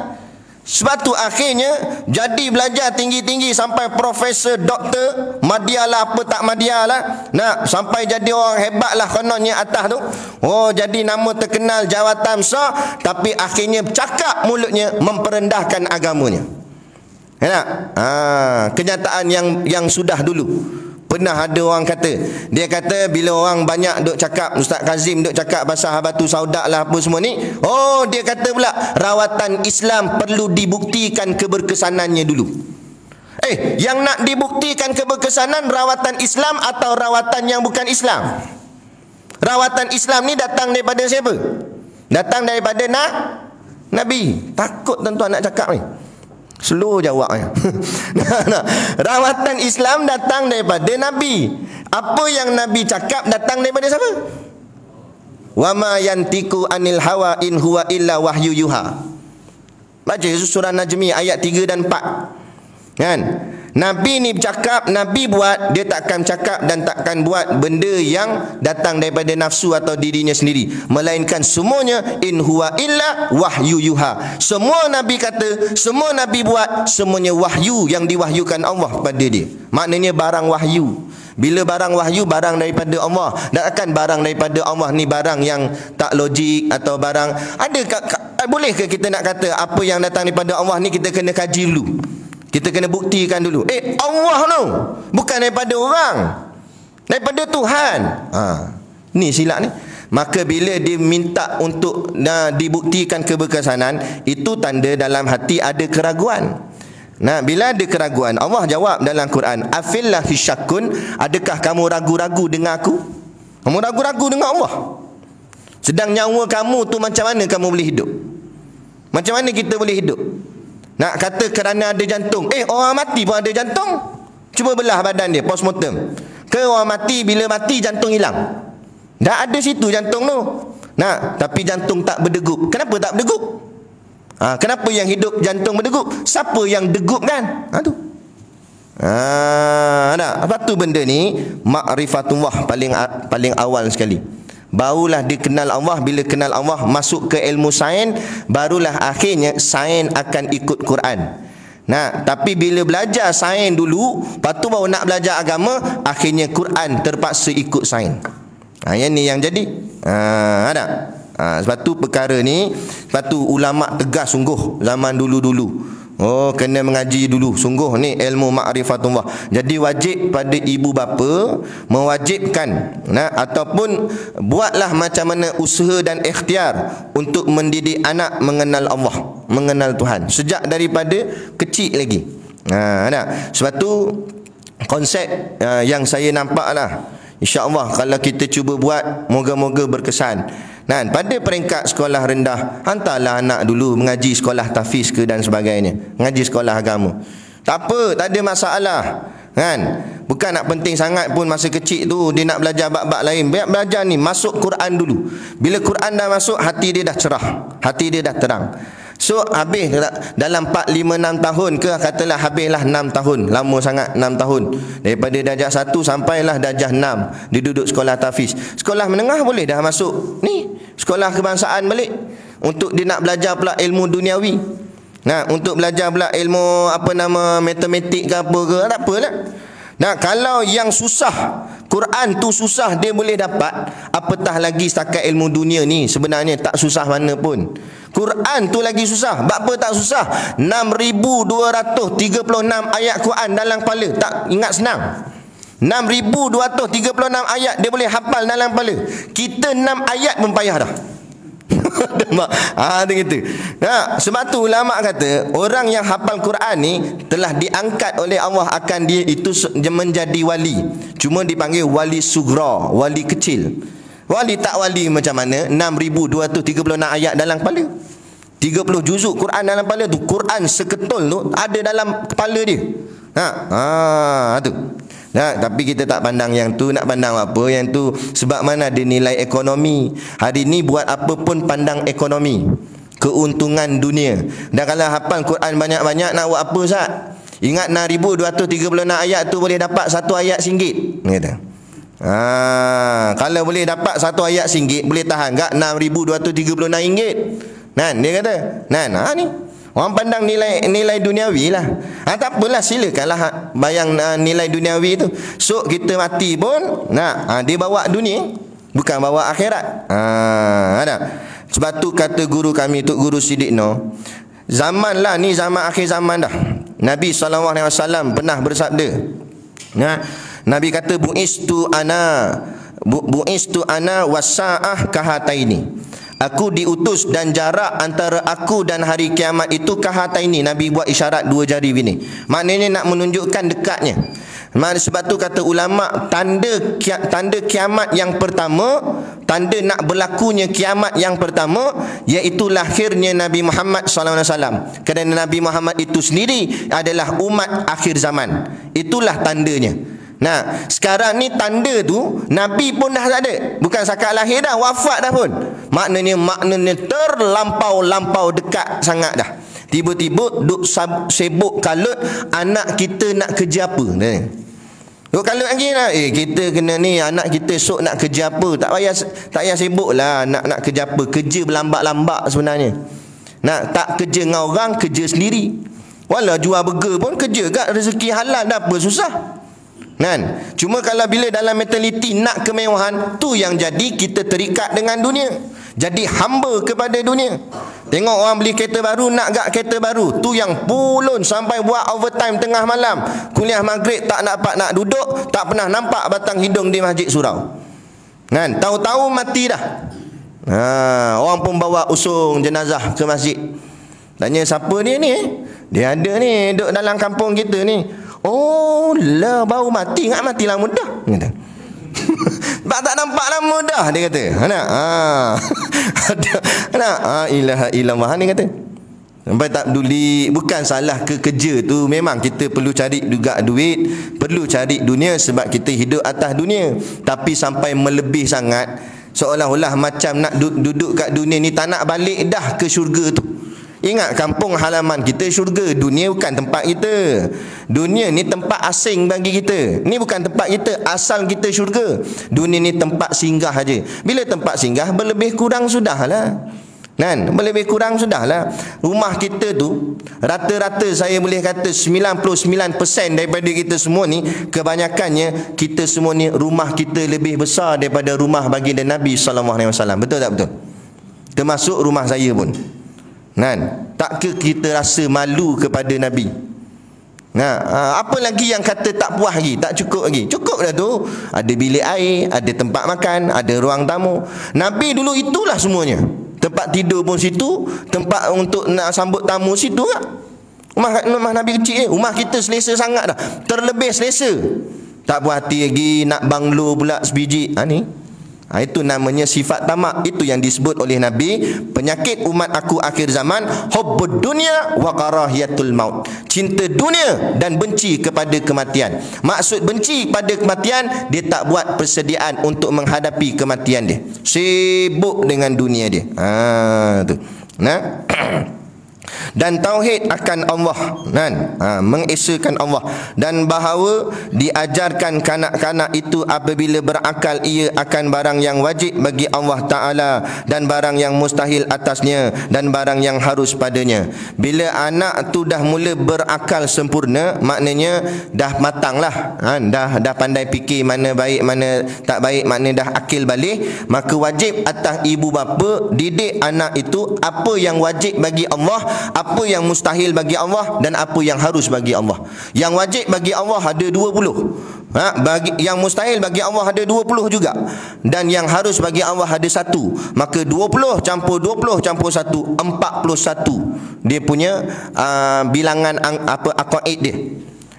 A: Sebab tu akhirnya jadi belajar tinggi-tinggi sampai profesor, doktor, madya lah apa tak madya lah. Sampai jadi orang hebat lah kononnya atas tu. Jadi nama terkenal, jawatan besar, tapi akhirnya cakap mulutnya memperendahkan agamanya. Kenyataan yang sudah dulu. Pernah ada orang kata, dia kata bila orang banyak duk cakap, Ustaz Kazim duk cakap pasal Habatus Sauda lah apa semua ni, dia kata pula rawatan Islam perlu dibuktikan keberkesanannya dulu. Yang nak dibuktikan keberkesanan rawatan Islam atau rawatan yang bukan Islam? Rawatan Islam ni datang daripada siapa? Datang daripada Nabi. Takut tuan-tuan nak cakap ni. Slow jawabnya. Rawatan Islam datang daripada Nabi. Apa yang Nabi cakap datang daripada siapa? Wa ma yantiqu anil hawa in huwa illa wahyu yuha. Baca surah Najmi ayat 3 dan 4. Kan? Nabi ni bercakap, Nabi buat, dia takkan cakap dan takkan buat benda yang datang daripada nafsu atau dirinya sendiri, melainkan semuanya in huwa illa wahyu yuha. Semua Nabi kata, semua Nabi buat, semuanya wahyu yang diwahyukan Allah pada dia. Maknanya barang wahyu. Bila barang wahyu, barang daripada Allah. Takkan barang daripada Allah ni barang yang tak logik atau barang. Bolehkah kita nak kata apa yang datang daripada Allah ni kita kena kaji dulu? Kita kena buktikan dulu. Allah tu bukan daripada orang, daripada Tuhan. Ni silap ni. Maka bila dia minta untuk dibuktikan keberkesanan, itu tanda dalam hati ada keraguan. Bila ada keraguan, Allah jawab dalam Quran, afillahi syakkun, adakah kamu ragu-ragu dengan aku? Kamu ragu-ragu dengan Allah? Sedang nyawa kamu tu macam mana kamu boleh hidup? Macam mana kita boleh hidup? Nak kata kerana ada jantung. Orang mati pun ada jantung. Cuba belah badan dia, postmortem. Orang mati, bila mati jantung hilang. Dah ada situ jantung tu. Tapi jantung tak berdegup. Kenapa tak berdegup? Kenapa yang hidup jantung berdegup? Siapa yang degup kan? Apa tu benda ni? Ma'rifatullah paling awal sekali. Barulah dikenal Allah. Bila kenal Allah, masuk ke ilmu sains, barulah akhirnya sains akan ikut Quran. Tapi bila belajar sains dulu, lepas tu baru nak belajar agama, akhirnya Quran terpaksa ikut sains. Yang ni yang jadi. Sebab tu perkara ni, sebab tu ulama tegas sungguh zaman dulu-dulu. Kena mengaji dulu. Sungguh ni ilmu ma'rifatullah. Jadi wajib pada ibu bapa mewajibkan ataupun buatlah macam mana usaha dan ikhtiar untuk mendidik anak mengenal Allah, mengenal Tuhan sejak daripada kecil lagi. Sebab tu konsep yang saya nampak lah, InsyaAllah kalau kita cuba buat, moga-moga berkesan. Pada peringkat sekolah rendah, hantarlah anak dulu mengaji sekolah tahfiz ke dan sebagainya, mengaji sekolah agama. Tak apa, tak ada masalah. Bukan nak penting sangat pun masa kecil tu dia nak belajar bab-bab lain. Biar belajar ni, masuk Quran dulu. Bila Quran dah masuk, hati dia dah cerah, hati dia dah terang. So habis dalam 4, 5, 6 tahun ke, katalah habislah 6 tahun. Lama sangat 6 tahun. Daripada darjah 1 sampailah darjah 6 dia duduk sekolah tahfiz. Sekolah menengah boleh dah masuk ni sekolah kebangsaan balik untuk dia nak belajar pula ilmu duniawi. Nah, untuk belajar pula ilmu matematik ke apa ke, tak apalah. Nah, kalau yang susah Quran tu susah dia boleh dapat, apatah lagi setakat ilmu dunia ni sebenarnya tak susah mana pun. Quran tu lagi susah. Apa tak susah? 6,236 ayat Quran dalam kepala. Tak ingat senang. 6,236 ayat dia boleh hafal dalam kepala. Kita 6 ayat pun payah dah. Dia gitu. Nah, sebab tu ulama kata orang yang hafal Quran ni telah diangkat oleh Allah akan dia itu menjadi wali. Cuma dipanggil wali sugra, wali kecil. Wali tak wali macam mana? 6,236 ayat dalam kepala. 30 juzuk Quran dalam kepala tu. Quran seketul tu ada dalam kepala dia. Tu. Nah, tapi kita tak pandang yang tu, nak pandang apa yang tu sebab mana ada nilai ekonomi. Hari ni buat apa pun pandang ekonomi, keuntungan dunia. Dan kalau hafal Quran banyak-banyak nak buat apa Ustaz? Ingat 6,236 ayat tu boleh dapat satu ayat RM1 kata. Kalau boleh dapat satu ayat RM1 boleh tahan enggak RM6,236? Dia kata. Ni orang pandang nilai duniawi lah. Tak apalah, silakanlah bayang nilai duniawi tu. So kita mati pun dia bawa dunia, bukan bawa akhirat. Sebab tu kata guru kami, Tok Guru Siddiq Noh, zaman lah ni, zaman akhir zaman dah. Nabi SAW pernah bersabda. Nabi kata bu'istu ana wasa'ah kahataini. Aku diutus dan jarak antara aku dan hari kiamat itu kahataini. Nabi buat isyarat dua jari begini. Maknanya nak menunjukkan dekatnya. Sebab tu kata ulama, tanda kiamat yang pertama, tanda nak berlakunya kiamat yang pertama, iaitu lahirnya Nabi Muhammad SAW. Kerana Nabi Muhammad itu sendiri adalah umat akhir zaman. Itulah tandanya. Nah, sekarang ni tanda tu Nabi pun dah tak ada. Bukan sakat lahir dah, wafat dah pun. Maknanya terlampau dekat sangat dah. Tiba-tiba duk sibuk kalut anak kita nak kerja apa. Duk kalut lagi lah. Kita kena ni, anak kita esok nak kerja apa. Tak payah sibuk lah nak kerja apa. Kerja berlambak-lambak sebenarnya. Tak kerja dengan orang, kerja sendiri. Walau jual burger pun kerja kat, rezeki halal dah, apa susah. Cuma kalau bila dalam mentaliti nak kemewahan, tu yang jadi kita terikat dengan dunia, jadi hamba kepada dunia. Tengok orang beli kereta baru, nak gak kereta baru, tu yang pulun sampai buat overtime tengah malam, kuliah maghrib tak dapat nak duduk, tak pernah nampak batang hidung di masjid surau. Tahu-tahu mati dah. Orang pun bawa usung jenazah ke masjid. Tanya siapa dia ni? Dia ada ni, duduk dalam kampung kita ni. Oh lah, baru mati. Ingat mati lah mudah, kata. Sebab tak nampak lah mudah, dia kata. Ilaha illallah, dia kata. Sampai tak peduli. Bukan salah ke kerja tu, memang kita perlu cari juga duit, perlu cari dunia sebab kita hidup atas dunia. Tapi sampai melebih sangat, seolah-olah macam nak duduk kat dunia ni, tak nak balik dah ke syurga tu. Ingat, kampung halaman kita syurga, dunia bukan tempat kita. Dunia ni tempat asing bagi kita. Ni bukan tempat kita, asal kita syurga. Dunia ni tempat singgah aja. Bila tempat singgah, berlebih kurang sudahlah. Berlebih kurang sudahlah. Rumah kita tu, rata-rata saya boleh kata 99% daripada kita semua ni, kebanyakannya kita semua ni, rumah kita lebih besar daripada rumah baginda Nabi SAW. Betul tak betul? Termasuk rumah saya pun. Tak ke kita rasa malu kepada Nabi? Apa lagi yang kata tak puas lagi, tak cukup lagi? Cukup dah tu. Ada bilik air, ada tempat makan, ada ruang tamu. Nabi dulu itulah semuanya. Tempat tidur pun situ, tempat untuk nak sambut tamu situ kan? Rumah Nabi kecil rumah kita selesa sangat dah. Terlebih selesa. Tak puas hati lagi nak banglo pula sebiji. Itu namanya sifat tamak. Itu yang disebut oleh Nabi, penyakit umat aku akhir zaman, hubbud dunya wa karahiyatul maut. Cinta dunia dan benci kepada kematian. Maksud benci pada kematian, dia tak buat persediaan untuk menghadapi kematian dia. Sibuk dengan dunia dia. Tu. dan tauhid akan Allah, kan? Mengesakan Allah, dan bahawa diajarkan kanak-kanak itu apabila berakal ia akan barang yang wajib bagi Allah Ta'ala dan barang yang mustahil atasnya dan barang yang harus padanya. Bila anak tu dah mula berakal sempurna, maknanya dah matang lah, dah pandai fikir mana baik mana tak baik, makna dah akil balik, maka wajib atas ibu bapa didik anak itu apa yang wajib bagi Allah, apa yang mustahil bagi Allah, dan apa yang harus bagi Allah. Yang wajib bagi Allah ada 20, yang mustahil bagi Allah ada 20 juga, dan yang harus bagi Allah ada 1. Maka 20 campur 20 campur 1, 41 dia punya bilangan aqaid dia.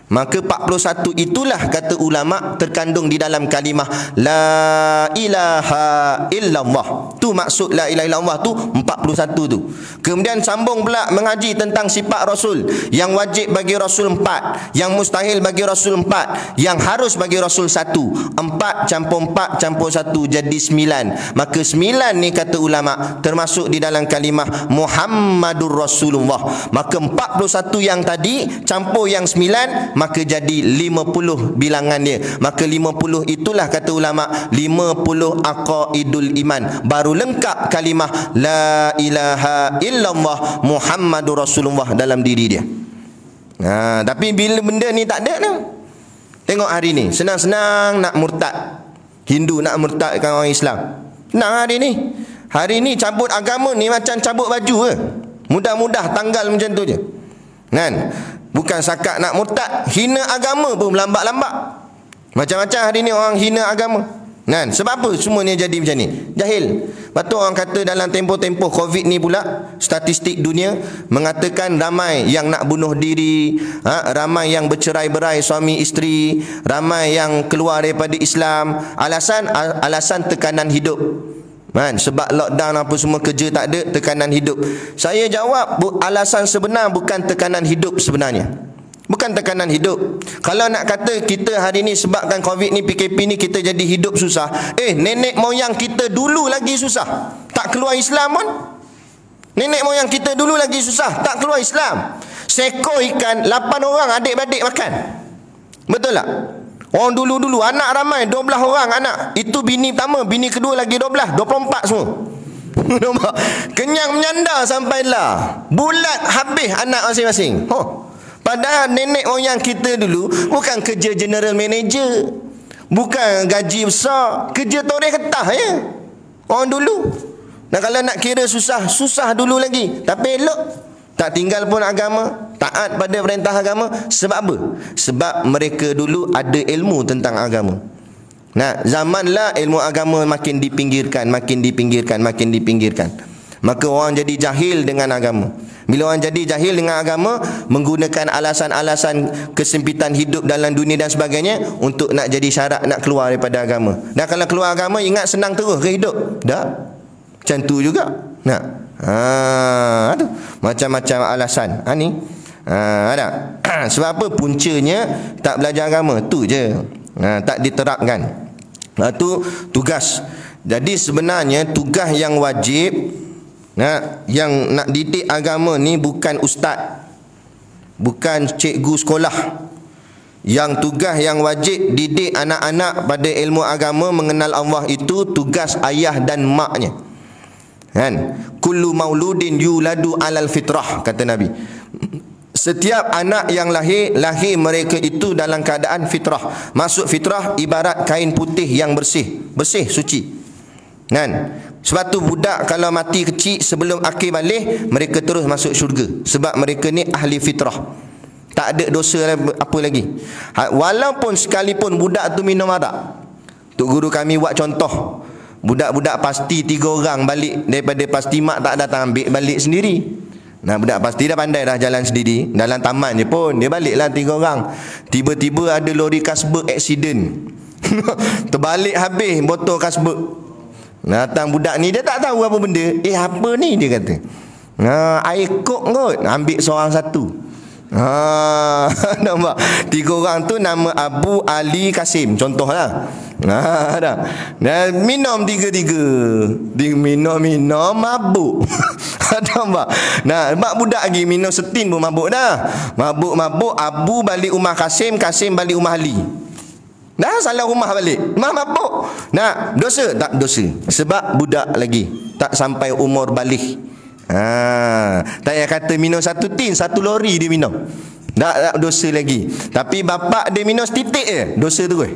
A: Maka 41 itulah kata ulama terkandung di dalam kalimah la ilaha illallah. Tu maksud la ilaha illallah tu 41 tu. Kemudian sambung pula mengaji tentang sifat Rasul. Yang wajib bagi Rasul 4, yang mustahil bagi Rasul 4, yang harus bagi Rasul 1. 4 campur 4 campur 1 jadi 9. Maka 9 ni kata ulama termasuk di dalam kalimah Muhammadur Rasulullah. Maka 41 yang tadi campur yang 9, maka jadi 50 bilangan dia. Maka 50 itulah kata ulama 50 aqaidul iman. Baru lengkap kalimah la ilaha illallah Muhammadur Rasulullah dalam diri dia. Tapi bila benda ni tak ada tu, tengok hari ni senang-senang nak murtad. Hindu nak murtadkan orang Islam. Senang hari ni. Hari ni cabut agama ni macam cabut baju ke. Mudah-mudah tanggal macam tu je. Kan? Bukan sakat nak murtad, hina agama pun lambat-lambat. Macam-macam hari ni orang hina agama. Kan? Sebab apa semuanya jadi macam ni? Jahil. Lepas tu orang kata dalam tempoh-tempoh Covid ni pula, statistik dunia mengatakan ramai yang nak bunuh diri, ramai yang bercerai-berai suami isteri, ramai yang keluar daripada Islam. Alasan tekanan hidup. Sebab lockdown apa semua, kerja tak ada, tekanan hidup. Saya jawab, alasan sebenar bukan tekanan hidup sebenarnya. Bukan tekanan hidup. Kalau nak kata kita hari ni sebabkan Covid ni, PKP ni kita jadi hidup susah, nenek moyang kita dulu lagi susah, tak keluar Islam pun. Nenek moyang kita dulu lagi susah, tak keluar Islam. Seekor ikan 8 orang adik-beradik makan. Betul tak? Orang dulu-dulu anak ramai 12 orang anak. Itu bini pertama, bini kedua lagi 12, 24 semua. Nampak? Kenyang menyanda sampai lah. Bulat habis anak masing-masing. Padahal nenek moyang kita dulu bukan kerja general manager, bukan gaji besar, kerja toreh ketah ya. Orang dulu. Dan kalau nak kira susah, susah dulu lagi. Tapi elok. Tak tinggal pun agama, taat pada perintah agama. Sebab apa? Sebab mereka dulu ada ilmu tentang agama. Nah, zamanlah ilmu agama makin dipinggirkan, makin dipinggirkan, makin dipinggirkan. Maka orang jadi jahil dengan agama. Bila orang jadi jahil dengan agama, menggunakan alasan-alasan kesempitan hidup dalam dunia dan sebagainya untuk nak jadi syarat nak keluar daripada agama. Dan kalau keluar agama, ingat senang terus ke hidup? Tak. Macam tu juga. Nah. Aduh, macam-macam alasan. Ni. Ada. Sebab apa? Puncanya tak belajar agama. Tu je. Tak diterapkan. Itu tugas. Jadi sebenarnya tugas yang wajib, yang nak didik agama ni bukan ustaz, bukan cikgu sekolah. Yang tugas yang wajib didik anak-anak pada ilmu agama, mengenal Allah, itu tugas ayah dan maknya. Kan? Kullu mauludin yuladu alal fitrah, kata Nabi. Setiap anak yang lahir mereka itu dalam keadaan fitrah. Maksud fitrah ibarat kain putih yang bersih, suci. Kan? Sebab tu budak kalau mati kecil sebelum akil balik, mereka terus masuk syurga. Sebab mereka ni ahli fitrah. Tak ada dosa apa lagi. Walaupun sekalipun budak tu minum arak. Tok guru kami buat contoh. Budak-budak pasti 3 orang balik daripada pasti, mak tak datang ambil balik sendiri. Nah, budak pasti dah pandai dah jalan sendiri. Dalam taman je pun dia baliklah 3 orang. Tiba-tiba ada lori kasbek accident. Terbalik habis botol kasbek. Datang budak ni, dia tak tahu apa benda. Apa ni dia kata. Air kok kot, ambil seorang satu. Nampak? 3 orang tu nama Abu, Ali, Kasim, contohlah. Dah. Dan minum tiga-tiga. Minum mabuk. Nampak? Nah, mak budak lagi minum setin pun mabuk dah. Mabuk, Abu balik rumah Kasim, Kasim balik rumah Ali. Dah salah rumah balik. Mabuk. Nah, dosa tak dosa. Sebab budak lagi tak sampai umur balik. Tak payah kata minum 1 tin, 1 lori dia minum. Tak dosa lagi. Tapi bapak dia minum setitik je, dosa terus.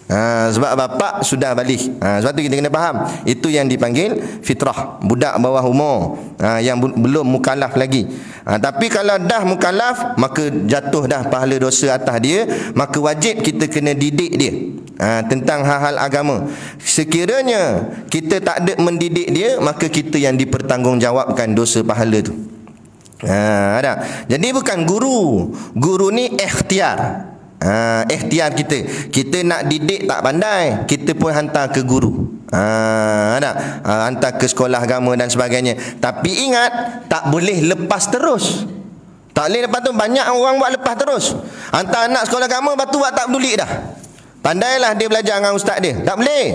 A: Sebab bapak sudah balik. Sebab tu kita kena faham. Itu yang dipanggil fitrah. Budak bawah umur, yang belum mukallaf lagi. Tapi kalau dah mukallaf, maka jatuh dah pahala dosa atas dia. Maka wajib kita kena didik dia tentang hal-hal agama. Sekiranya kita tak ada mendidik dia, maka kita yang dipertanggungjawabkan dosa pahala tu. Ada. Jadi bukan guru. Guru ni ikhtiar. Ikhtiar kita nak didik tak pandai, kita pun hantar ke guru. Hantar ke sekolah agama dan sebagainya. Tapi ingat, tak boleh lepas terus. Tak boleh lepas tu. Banyak orang buat lepas terus. Hantar anak sekolah agama, lepas tu buat tak peduli dah. Pandailah dia belajar dengan ustaz dia. Tak boleh.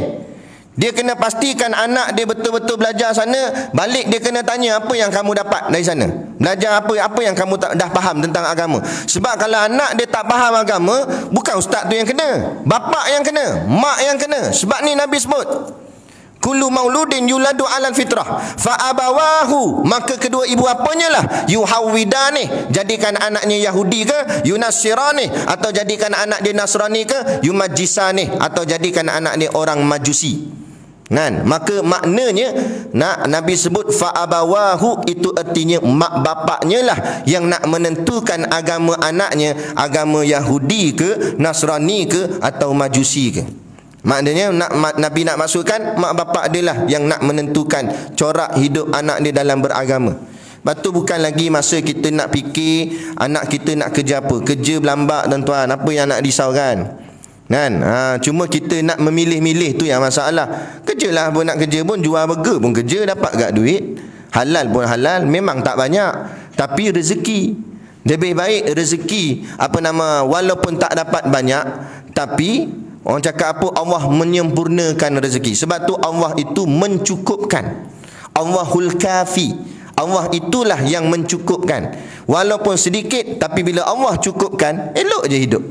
A: Dia kena pastikan anak dia betul-betul belajar sana. Balik dia kena tanya, apa yang kamu dapat dari sana? Belajar apa yang kamu dah faham tentang agama. Sebab kalau anak dia tak faham agama, bukan ustaz tu yang kena, bapak yang kena, mak yang kena. Sebab ni Nabi sebut, kullu mauludin yuladu alal fitrah fa abawahu, maka kedua ibu bapanya lah yuhawidani, jadikan anaknya Yahudi ke, yunassirani, atau jadikan anak dia Nasrani ke, yumajjisani, atau jadikan anak dia orang Majusi. Maka maknanya Nabi sebut fa abawahu, itu artinya mak bapaknya lah yang nak menentukan agama anaknya, agama Yahudi ke, Nasrani ke, atau Majusi ke. Maknanya Nabi nak maksudkan mak bapak dia lah yang nak menentukan corak hidup anak dia dalam beragama. Lepas tu bukan lagi masa kita nak fikir anak kita nak kerja apa. Kerja berlambak tuan-tuan, apa yang nak risaukan? Cuma kita nak memilih-milih tu yang masalah. Kerjalah pun, nak kerja pun, jual burger pun kerja, dapat gak duit. Halal pun halal, memang tak banyak, tapi rezeki. Lebih baik rezeki walaupun tak dapat banyak, tapi orang cakap apa, Allah menyempurnakan rezeki. Sebab tu Allah itu mencukupkan. Allahul kafi. Allah itulah yang mencukupkan. Walaupun sedikit, tapi bila Allah cukupkan, elok je hidup.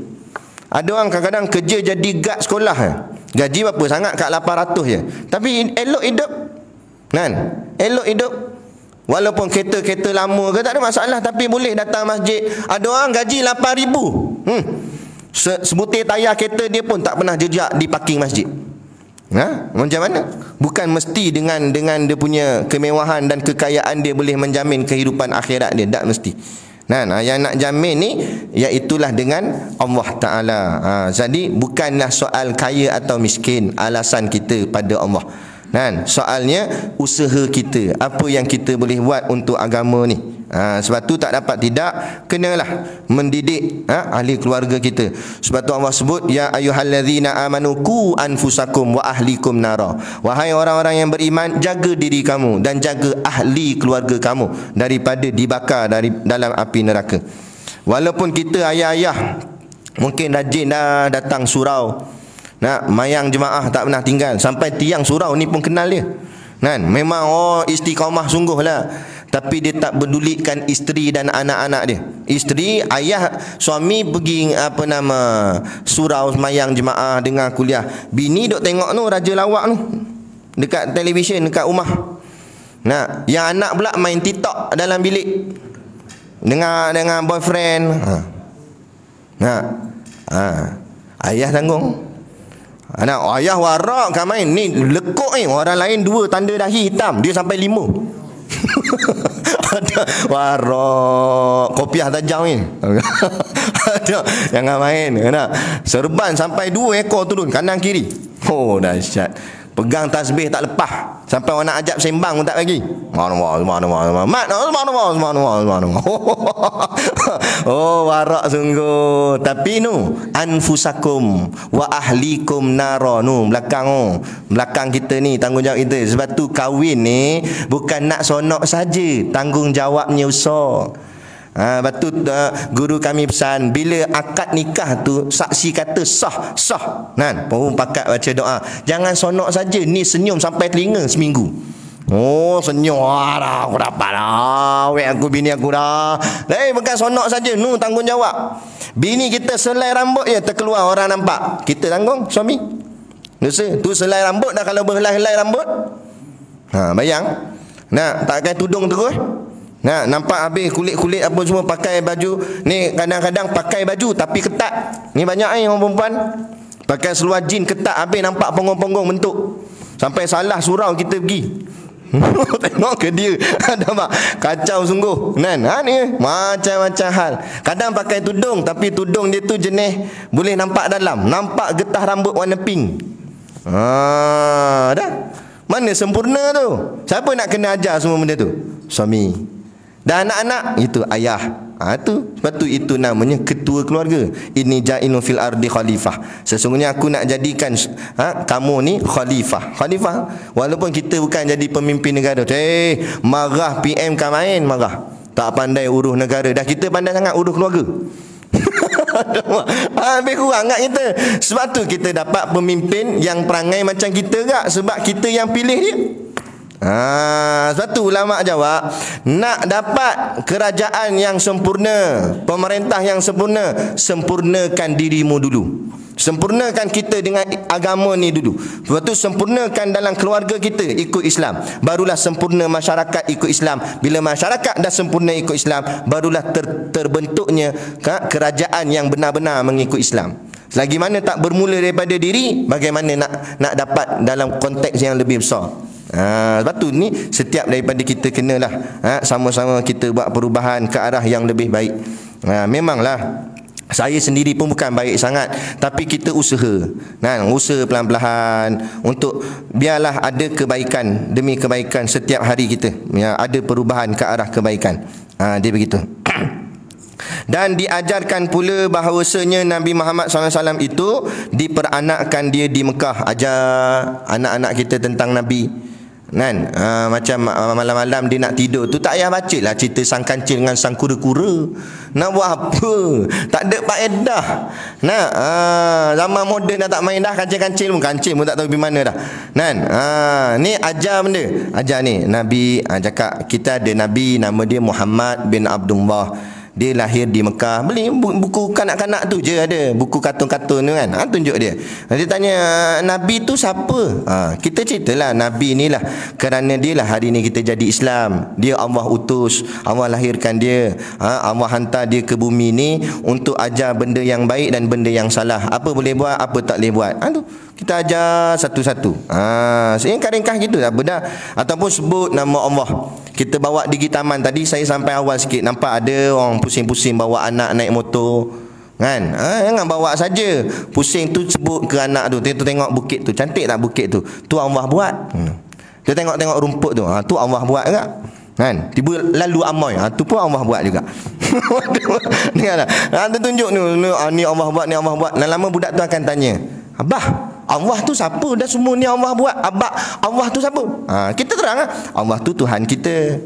A: Ada orang kadang-kadang kerja jadi guard sekolah, gaji berapa sangat, kat 800 je, tapi elok hidup. Elok hidup. Walaupun kereta-kereta lama ke, tak ada masalah, tapi boleh datang masjid. Ada orang gaji 8,000, sebutir tayar kereta dia pun tak pernah jejak di parking masjid. Macam mana? Bukan mesti dengan dia punya kemewahan dan kekayaan dia boleh menjamin kehidupan akhirat dia. Tak mesti. Yang nak jamin ni, iaitulah dengan Allah Ta'ala. Jadi bukanlah soal kaya atau miskin alasan kita pada Allah. Soalnya usaha kita, apa yang kita boleh buat untuk agama ni. Sebab tu tak dapat tidak, kenalah mendidik ahli keluarga kita. Sebab tu Allah sebut, ya ayyuhallazina amanu qu anfusakum wa ahlikum nara. Wahai orang-orang yang beriman, jaga diri kamu dan jaga ahli keluarga kamu daripada dibakar dalam api neraka. Walaupun kita ayah-ayah mungkin rajin dah datang surau, mayang jemaah tak pernah tinggal, sampai tiang surau ni pun kenal dia. Memang istiqamah sungguh lah. Tapi dia tak pedulikan isteri dan anak-anak dia. Isteri, ayah, suami pergi surau mayang jemaah dengar kuliah. Bini duk tengok tu raja lawak tu dekat televisyen, dekat rumah. Yang anak pula main TikTok dalam bilik dengan boyfriend. Ayah tanggung. Ayah warak kan main ni, lekuk ni, orang lain 2 tanda dahi hitam, dia sampai 5. Warak kopiah tajam ni. Jangan main. Serban sampai 2 ekor turun kanan kiri. Dahsyat. Pegang tasbih tak lepas, sampai orang nak ajak sembang pun tak bagi. Warak sungguh. Tapi anfusakum wa ahlikum nara, belakang kita ni tanggungjawab kita. Sebab tu kahwin ni bukan nak sonok saja, tanggungjawabnya besar. Batu guru kami pesan, bila akad nikah tu saksi kata sah, sah. Kan? Pun pakat baca doa. Jangan sonok saja, ni senyum sampai telinga seminggu. Oh, senyum. Dah, aku dapat dah. Wek aku, bini aku dah. Bukan sonok saja, nu tanggungjawab. Bini kita selai rambut je terkeluar orang nampak. Kita tanggung suami. Dosa. Tu selai rambut dah, kalau berhelai-helai rambut. Bayang. Nak takkan tudung terus. Nah, nampak habis kulit-kulit apa semua, pakai baju. Ni kadang-kadang pakai baju tapi ketat. Ni banyak orang perempuan pakai seluar jin ketat, habis nampak ponggong-ponggong bentuk. Sampai salah surau kita pergi. Tengok ke dia. Nampak kacau sungguh. Kan? Ni macam-macam hal. Kadang pakai tudung tapi tudung dia tu jenis boleh nampak dalam. Nampak getah rambut warna pink. Dah. Mana sempurna tu? Siapa nak kena ajar semua benda tu? Suami. Dan anak-anak itu ayah. Tu sebab tu itu namanya ketua keluarga. Inni ja'inu fil ardi khalifah. Sesungguhnya aku nak jadikan kamu ni khalifah. Khalifah walaupun kita bukan jadi pemimpin negara. Marah PM kan main marah. Tak pandai urus negara. Dah kita pandai sangat urus keluarga. Lebih kurang kat kita. Sebab tu kita dapat pemimpin yang perangai macam kita tak? Sebab kita yang pilih dia. Sebab tu ulama jawab, nak dapat kerajaan yang sempurna, pemerintah yang sempurna, sempurnakan dirimu dulu. Sempurnakan kita dengan agama ni dulu. Sebab tu sempurnakan dalam keluarga kita ikut Islam, barulah sempurna masyarakat ikut Islam. Bila masyarakat dah sempurna ikut Islam, barulah terbentuknya kerajaan yang benar-benar mengikut Islam. Selagi mana tak bermula daripada diri, bagaimana nak dapat dalam konteks yang lebih besar. Sebab tu ni setiap daripada kita kenalah sama-sama kita buat perubahan ke arah yang lebih baik. Memanglah saya sendiri pun bukan baik sangat, tapi kita usaha. Usaha pelan-pelan untuk biarlah ada kebaikan demi kebaikan setiap hari kita. Ada perubahan ke arah kebaikan. Dia begitu. Dan diajarkan pula bahawasanya Nabi Muhammad SAW itu diperanakkan dia di Mekah. Ajar anak-anak kita tentang Nabi. Kan? Macam malam-malam dia nak tidur tu, tak payah baca lah cerita sang kancil dengan sang kura-kura. Nak buat apa? Tak ada faedah. Zaman moden dah tak main dah. Kancil-kancil pun tak tahu pergi mana dah. Kan? Ni ajar benda. Ajar ni Nabi cakap kita ada Nabi nama dia Muhammad bin Abdullah. Dia lahir di Mekah. Beli buku kanak-kanak tu je ada. Buku kartun-kartun tu kan. Tunjuk dia. Dia tanya, Nabi tu siapa? Kita ceritalah Nabi ni lah. Kerana dia lah hari ni kita jadi Islam. Dia Allah utus. Allah lahirkan dia. Allah hantar dia ke bumi ni untuk ajar benda yang baik dan benda yang salah. Apa boleh buat, apa tak boleh buat. Kita ajar satu-satu. Ringkas gitu tak benda. Ataupun sebut nama Allah. Kita bawa di taman tadi, saya sampai awal sikit, nampak ada orang pusing-pusing bawa anak naik motor. Kan? Jangan bawa saja. Pusing tu sebut ke anak tu. Tengok bukit tu. Cantik tak bukit tu? Tu Allah buat. Dia tengok-tengok rumput tu. Tu Allah buat tak? Kan? Tiba lalu amoy. Tu pun Allah buat juga. Dengarlah. Dia tunjuk ni Allah buat, ni Allah buat. Lama-lama budak tu akan tanya, Abah, Allah tu siapa? Dah semua ni Allah buat. Abah, Allah tu siapa? Kita terang Allah tu Tuhan kita.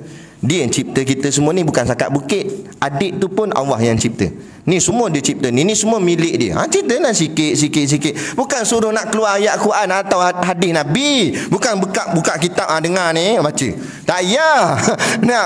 A: Dia yang cipta kita semua ni, bukan sakat bukit. Adik tu pun Allah yang cipta. Ni semua dia cipta ni semua milik dia. Ceritalah sikit. Bukan suruh nak keluar ayat Quran atau hadis Nabi. Bukan buka kitab dengar ni baca. Tak payah.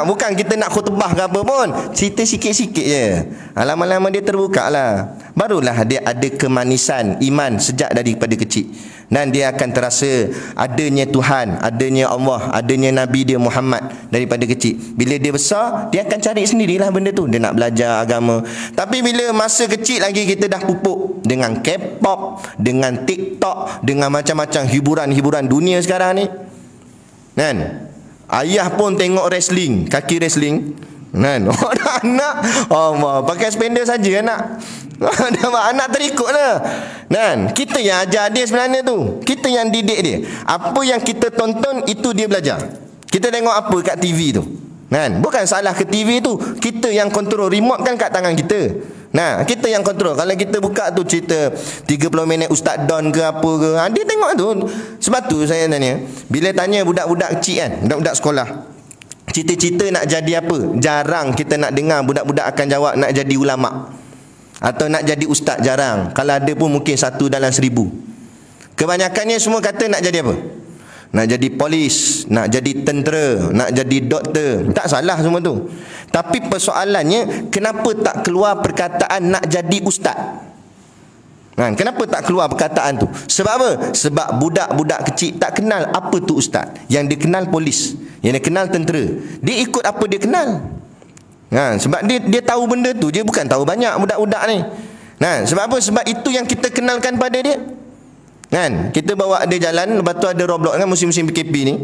A: Bukan kita nak khutbah ke apa pun. Cerita sikit-sikit je. Lama-lama dia terbuka lah. Barulah dia ada kemanisan iman sejak daripada kecil. Dan dia akan terasa adanya Tuhan, adanya Allah, adanya Nabi dia Muhammad daripada kecil. Bila dia besar, dia akan cari sendirilah benda tu. Dia nak belajar agama. Tapi bila masa kecil lagi kita dah pupuk dengan K-pop, dengan TikTok, dengan macam-macam hiburan-hiburan dunia sekarang ni. Kan? Ayah pun tengok wrestling, kaki wrestling. Kan? Anak Allah, pakai spender saja anak. Anak terikut lah. Kan? Kita yang ajar dia sebenarnya tu. Kita yang didik dia. Apa yang kita tonton, itu dia belajar. Kita tengok apa kat TV tu. Kan? Bukan salah ke TV tu. Kita yang kontrol. Remote kan kat tangan kita. Kita yang kontrol. Kalau kita buka tu cerita 30 minit Ustaz Don ke apa ke, dia tengok tu. Sebab tu saya tanya, bila tanya budak-budak kecil kan, budak-budak sekolah, Cita-cita nak jadi apa? Jarang kita nak dengar budak-budak akan jawab nak jadi ulama atau nak jadi ustaz, jarang. Kalau ada pun mungkin 1 dalam 1000. Kebanyakannya semua kata nak jadi apa? Nak jadi polis, nak jadi tentera, nak jadi doktor. Tak salah semua tu. Tapi persoalannya, kenapa tak keluar perkataan nak jadi ustaz? Kenapa tak keluar perkataan tu? Sebab apa? Sebab budak-budak kecil tak kenal apa tu ustaz. Yang dia kenal polis, yang dia kenal tentera. Dia ikut apa dia kenal. Sebab dia tahu benda tu, dia bukan tahu banyak budak-budak ni. Sebab apa? Sebab itu yang kita kenalkan pada dia. Kita bawa dia jalan, lepas tu ada Roblox kan, musim-musim PKP ni.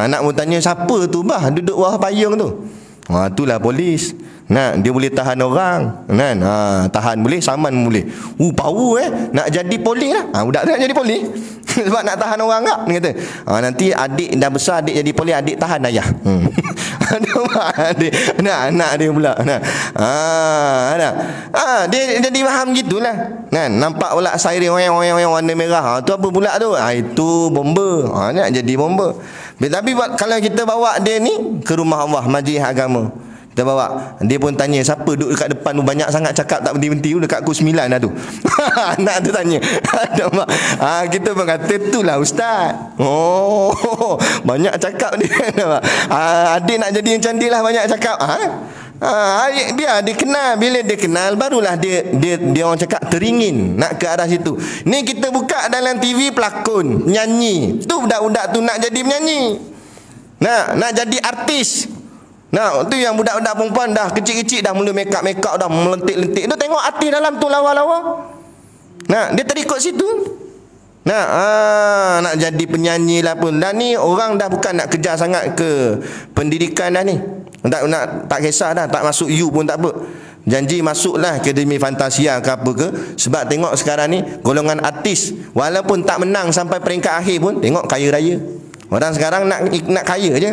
A: Anak mu tanya, siapa tu bah duduk bawah payung tu? Itulah polis. Dia boleh tahan orang. Tahan boleh, saman boleh. Power nak jadi polis lah. Budak tu nak jadi polis. Sebab nak tahan orang tak? Dia kata, nanti adik dah besar, adik jadi polis, adik tahan ayah. Adik, anak dia pula. Dia jadi faham gitulah. Nampak pula siren warna merah. Tu apa pula tu? Itu bomba. Nak jadi bomba. Tapi kalau kita bawa dia ni ke rumah Allah, majlis agama, kita bawa, dia pun tanya, siapa duduk dekat depan tu banyak sangat cakap tak berhenti-henti tu, dekat pukul 9 dah tu. Anak tu tanya. Kita pun kata, itulah ustaz. Banyak cakap dia. Adik nak jadi macam dia lah, banyak cakap. Biar dia kenal. Bila dia kenal, barulah dia orang cakap teringin nak ke arah situ. Ni kita buka dalam TV, pelakon, nyanyi. Tu budak-budak tu nak jadi penyanyi, nak jadi artis. Tu yang budak-budak perempuan dah kecil-kecil dah mula make up dah melentik-lentik. Dia tengok artis dalam tu lawa-lawa. Dia terikut situ. Nak jadi penyanyi lah pun. Dan ni orang dah bukan nak kejar sangat ke pendidikan dah ni. Tak kisah dah, tak masuk U pun tak apa. Janji masuklah Akademi Fantasia ke apa ke. Sebab tengok sekarang ni golongan artis, walaupun tak menang sampai peringkat akhir pun, tengok kaya raya. Orang sekarang nak kaya je.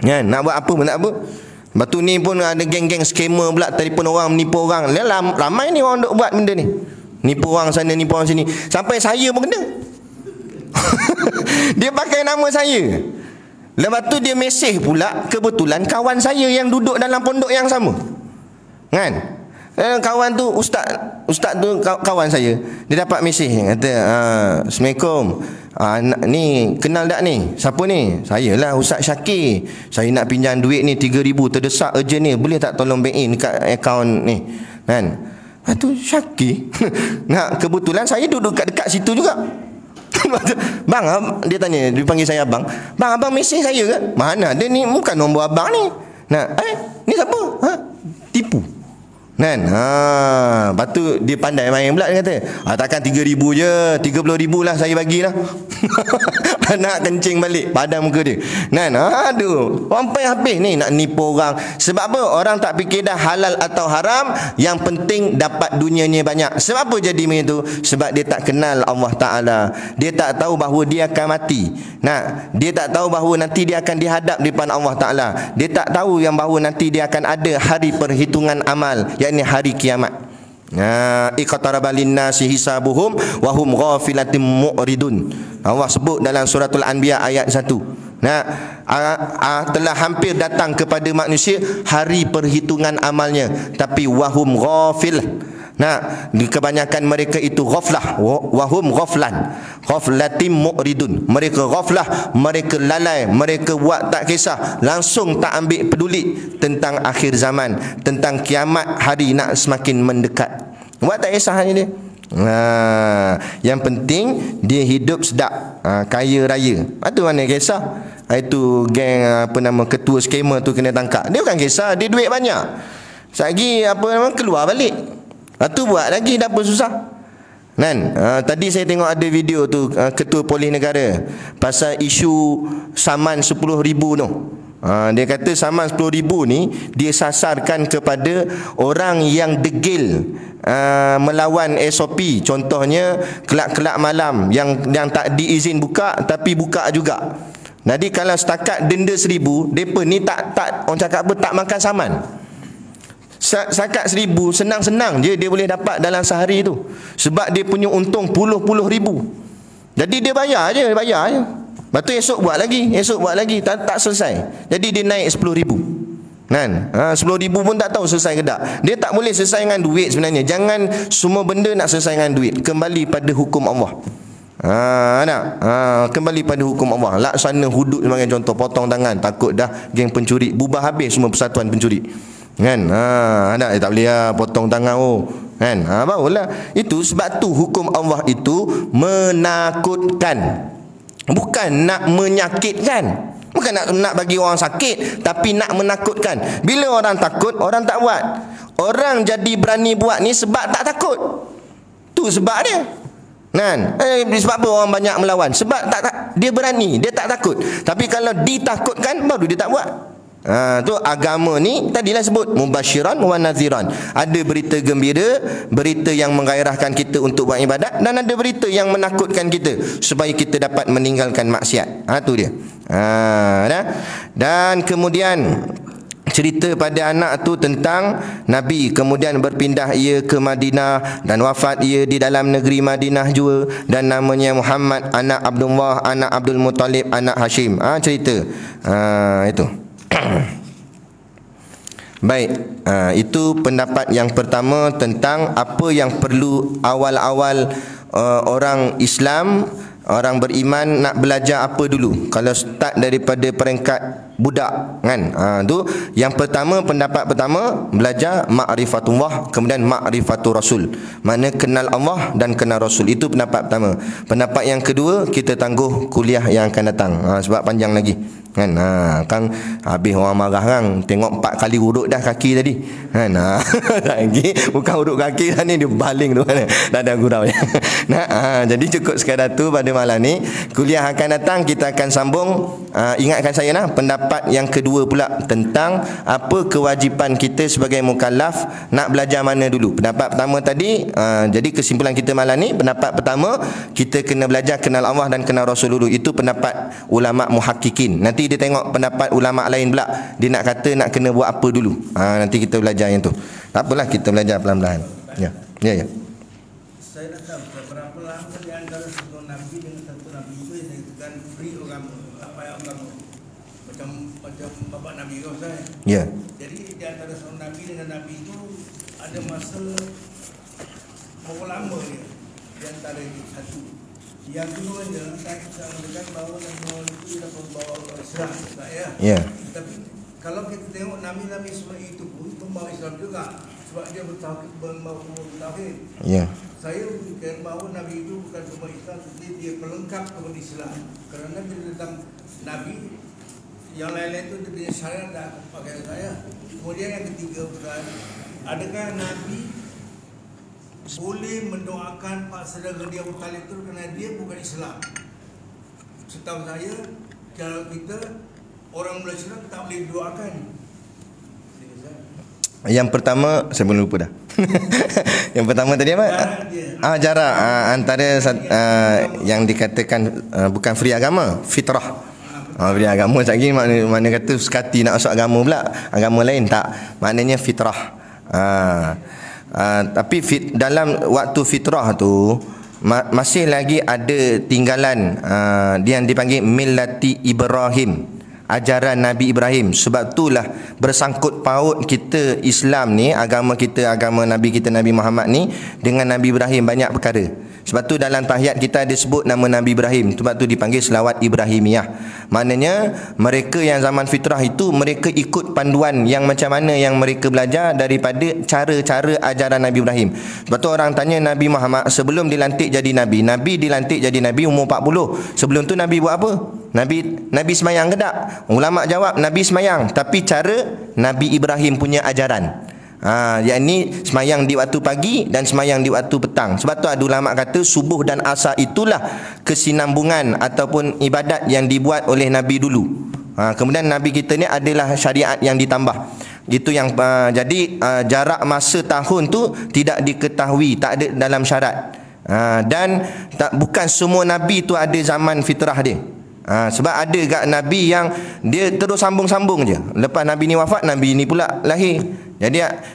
A: Nak buat apa pun tak apa. Lepas tu ni pun ada geng-geng scammer pula, telefon orang, menipu orang. Ramai ni orang duk buat benda ni. Nipu orang sana, nipu orang sini. Sampai saya pun kena. Dia pakai nama saya. Lepas tu dia mesej pula, kebetulan kawan saya yang duduk dalam pondok yang sama. Kawan tu ustaz tu kawan saya. Dia dapat mesej, kata, Assalamualaikum, ni kenal tak ni? Siapa ni? Saya lah Ustaz Syakir. Saya nak pinjam duit ni 3,000, terdesak urgent ni, boleh tak tolong bank in dekat akaun ni? Tu Syakir. Kebetulan saya duduk dekat situ juga. Bang, dia tanya, dia panggil saya abang. Bang, abang mesej saya ke? Mana dia ni, bukan nombor abang ni. Ni siapa? Tipu. Lepas tu dia pandai main pula. Dia kata, takkan 3,000 je, 30,000 lah saya bagilah. Nak kencing balik padam muka dia. Aduh, sampai habis ni nak nipu orang. Sebab apa? Orang tak fikir dah halal atau haram, yang penting dapat dunianya banyak. Sebab apa jadi macam tu? Sebab dia tak kenal Allah Ta'ala. Dia tak tahu bahawa dia akan mati. Dia tak tahu bahawa nanti dia akan dihadap di depan Allah Ta'ala. Dia tak tahu yang bahawa nanti dia akan ada hari perhitungan amal, yakni hari kiamat. Iqtaraba linnasi hisabuhum wa hum ghafilatin mu'ridun. Allah sebut dalam suratul Anbiya ayat 1. Telah hampir datang kepada manusia hari perhitungan amalnya, tapi wahum ghafil. Kebanyakan mereka itu ghaflah, wahum ghaflan, ghaflatim mu'ridun. Mereka ghaflah, mereka lalai, mereka buat tak kisah, langsung tak ambil peduli tentang akhir zaman, tentang kiamat, hari nak semakin mendekat. Buat tak kisah hanya dia. Yang penting dia hidup sedap, kaya raya. Itu mana kisah. Itu geng ketua skamer tu kena tangkap. Dia bukan kisah, dia duit banyak. Lagi keluar balik. Tu buat lagi, dah pun susah. Tadi saya tengok ada video tu, ketua polis negara pasal isu saman 10,000 tu. Dia kata saman 10,000 ni dia sasarkan kepada orang yang degil melawan SOP. Contohnya kelab-kelab malam yang tak diizin buka tapi buka juga. Jadi kalau setakat denda 1,000, depa ni tak orang cakap apa, tak makan saman. Setakat 1,000 senang-senang je dia boleh dapat dalam sehari tu. Sebab dia punya untung puluh-puluh ribu. Jadi dia bayar je. Lepas tu esok buat lagi, tak selesai. Jadi dia naik 10,000. Kan? 10,000 pun tak tahu selesai ke tak. Dia tak boleh selesai dengan duit sebenarnya. Jangan semua benda nak selesai dengan duit. Kembali pada hukum Allah. Kembali pada hukum Allah. Laksana hudud sebagai contoh, potong tangan, takut dah geng pencuri, bubar habis semua persatuan pencuri. Kan? Ada tak boleh potong tangan kan? Barulah. Itu sebab tu hukum Allah itu menakutkan. Bukan nak menyakitkan. Bukan nak bagi orang sakit, tapi nak menakutkan. Bila orang takut, orang tak buat. Orang jadi berani buat ni sebab tak takut. Tu sebab dia. Kan? Sebab apa orang banyak melawan? Sebab dia berani, dia tak takut. Tapi kalau ditakutkan, baru dia tak buat. Tu agama ni tadilah sebut mubasyiran wa nadhiran. Ada berita gembira, berita yang menggairahkan kita untuk buat ibadat, dan ada berita yang menakutkan kita supaya kita dapat meninggalkan maksiat. Tu dia. Dan kemudian cerita pada anak tu tentang Nabi kemudian berpindah ia ke Madinah dan wafat ia di dalam negeri Madinah juga, dan namanya Muhammad, anak Abdullah, anak Abdul Muttalib, anak Hashim. Cerita itu. Baik, itu pendapat yang pertama tentang apa yang perlu awal-awal orang Islam, orang beriman nak belajar apa dulu. Kalau start daripada peringkat budak kan, tu yang pertama, pendapat pertama, belajar ma'rifatullah, kemudian ma'rifatul rasul, makna kenal Allah dan kenal Rasul. Itu pendapat pertama. Pendapat yang kedua kita tangguh kuliah yang akan datang, sebab panjang lagi kan. Kan habis orang marah kan, tengok 4 kali urut dah kaki tadi kan. Lagi bukan urut kaki dah ni, dia baling tu kan, dah ada gurau ya. Jadi cukup sekadar tu pada malam ni. Kuliah akan datang kita akan sambung. Ingatkan saya pendapat yang kedua pula tentang apa kewajipan kita sebagai mukallaf, nak belajar mana dulu. Pendapat pertama tadi, jadi kesimpulan kita malam ni, pendapat pertama kita kena belajar kenal Allah dan kenal Rasul dulu. Itu pendapat ulama muhakkikin. Nanti dia tengok pendapat ulama lain pula, dia nak kata nak kena buat apa dulu. Nanti kita belajar yang tu. Tak apalah, kita belajar pelan-pelan. Ya.
B: Saya nak tahu berapa lama di antara satu nabi dengan satu nabi itu yang dikatakan free agama, apa yang agama macam bapak Nabi Yusuf saya.
A: Ya.
B: Jadi di antara satu nabi dengan nabi itu ada masa berapa lama dia di antara itu satu. Yang keduanya saya mengatakan bahawa Nabi itu dapat membawa Islam, tak ya?
A: Ya.
B: Tapi kalau kita tengok nabi-nabi semua itu pun membawa Islam juga, sebab dia membawa tauhid. Ya. Saya fikir bahawa Nabi itu bukan cuma Islam, tetapi dia pelengkap kepada Islam. Kerana bila datang Nabi, yang lain-lain itu dia punya syariat dan pakai saya. Kemudian yang ketiga bukan, adakah Nabi boleh mendoakan pak saudara dia Abu Talib itu kerana dia bukan Islam? Setahu saya, kalau kita orang Malaysia tak boleh doakan.
A: Yang pertama saya belum lupa dah. Yang pertama tadi apa? Jarak antara yang dikatakan bukan free agama, fitrah. Free agama lagi mana kata sekati nak masuk agama pula, agama lain tak. Maknanya fitrah. Tapi dalam waktu fitrah tu masih lagi ada tinggalan yang dipanggil millati Ibrahim, ajaran Nabi Ibrahim. Sebab itulah bersangkut paut kita Islam ni, agama kita, agama Nabi kita Nabi Muhammad ni dengan Nabi Ibrahim banyak perkara. Sebab tu dalam tahiyat kita ada sebut nama Nabi Ibrahim. Sebab tu dipanggil selawat Ibrahimiyah. Maknanya mereka yang zaman fitrah itu, mereka ikut panduan yang macam mana yang mereka belajar daripada cara-cara ajaran Nabi Ibrahim. Sebab tu orang tanya Nabi Muhammad sebelum dilantik jadi Nabi. Nabi dilantik jadi Nabi umur 40. Sebelum tu Nabi buat apa? Nabi semayang ke tak? Ulama jawab Nabi semayang, tapi cara Nabi Ibrahim punya ajaran. Yakni semayang di waktu pagi dan semayang di waktu petang. Sebab tu ada ulama kata subuh dan asar itulah kesinambungan ataupun ibadat yang dibuat oleh Nabi dulu. Kemudian Nabi kita ni adalah syariat yang ditambah. Itu yang jadi jarak masa tahun tu tidak diketahui, tak ada dalam syarat. Dan bukan semua Nabi tu ada zaman fitrah dia. Sebab ada gak Nabi yang dia terus sambung-sambung je. Lepas Nabi ni wafat, Nabi ni pula lahir.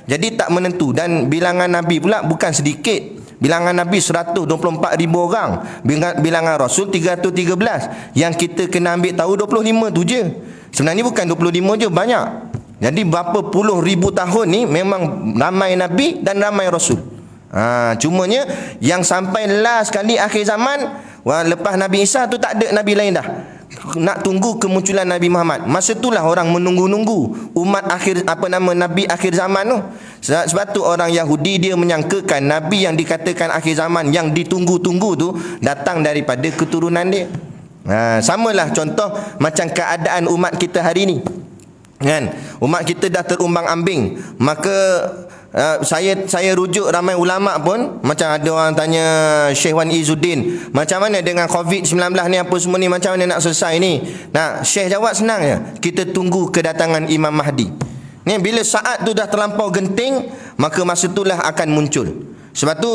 A: Jadi tak menentu. Dan bilangan Nabi pula bukan sedikit. Bilangan Nabi 124,000 orang. Bilangan Rasul 313. Yang kita kena ambil tahu 25 tu je. Sebenarnya bukan 25 je, banyak. Jadi berapa puluh ribu tahun ni memang ramai Nabi dan ramai Rasul. Cumanya yang sampai last kali akhir zaman, lepas Nabi Isa tu tak ada Nabi lain dah. Nak tunggu kemunculan Nabi Muhammad. Masa itulah orang menunggu-nunggu umat akhir, Nabi akhir zaman tu. Sebab tu orang Yahudi dia menyangkakan Nabi yang dikatakan akhir zaman, yang ditunggu-tunggu tu, datang daripada keturunan dia. Samalah contoh macam keadaan umat kita hari ni, kan? Umat kita dah terumbang-ambing. Maka saya rujuk ramai ulama pun, macam ada orang tanya Syekh Wan Izzuddin, macam mana dengan COVID-19 ni, apa semua ni, macam mana nak selesai ni? Nah, Syekh jawab senang je, kita tunggu kedatangan Imam Mahdi. Ni bila saat tu dah terlampau genting, maka masa itulah akan muncul. Sebab tu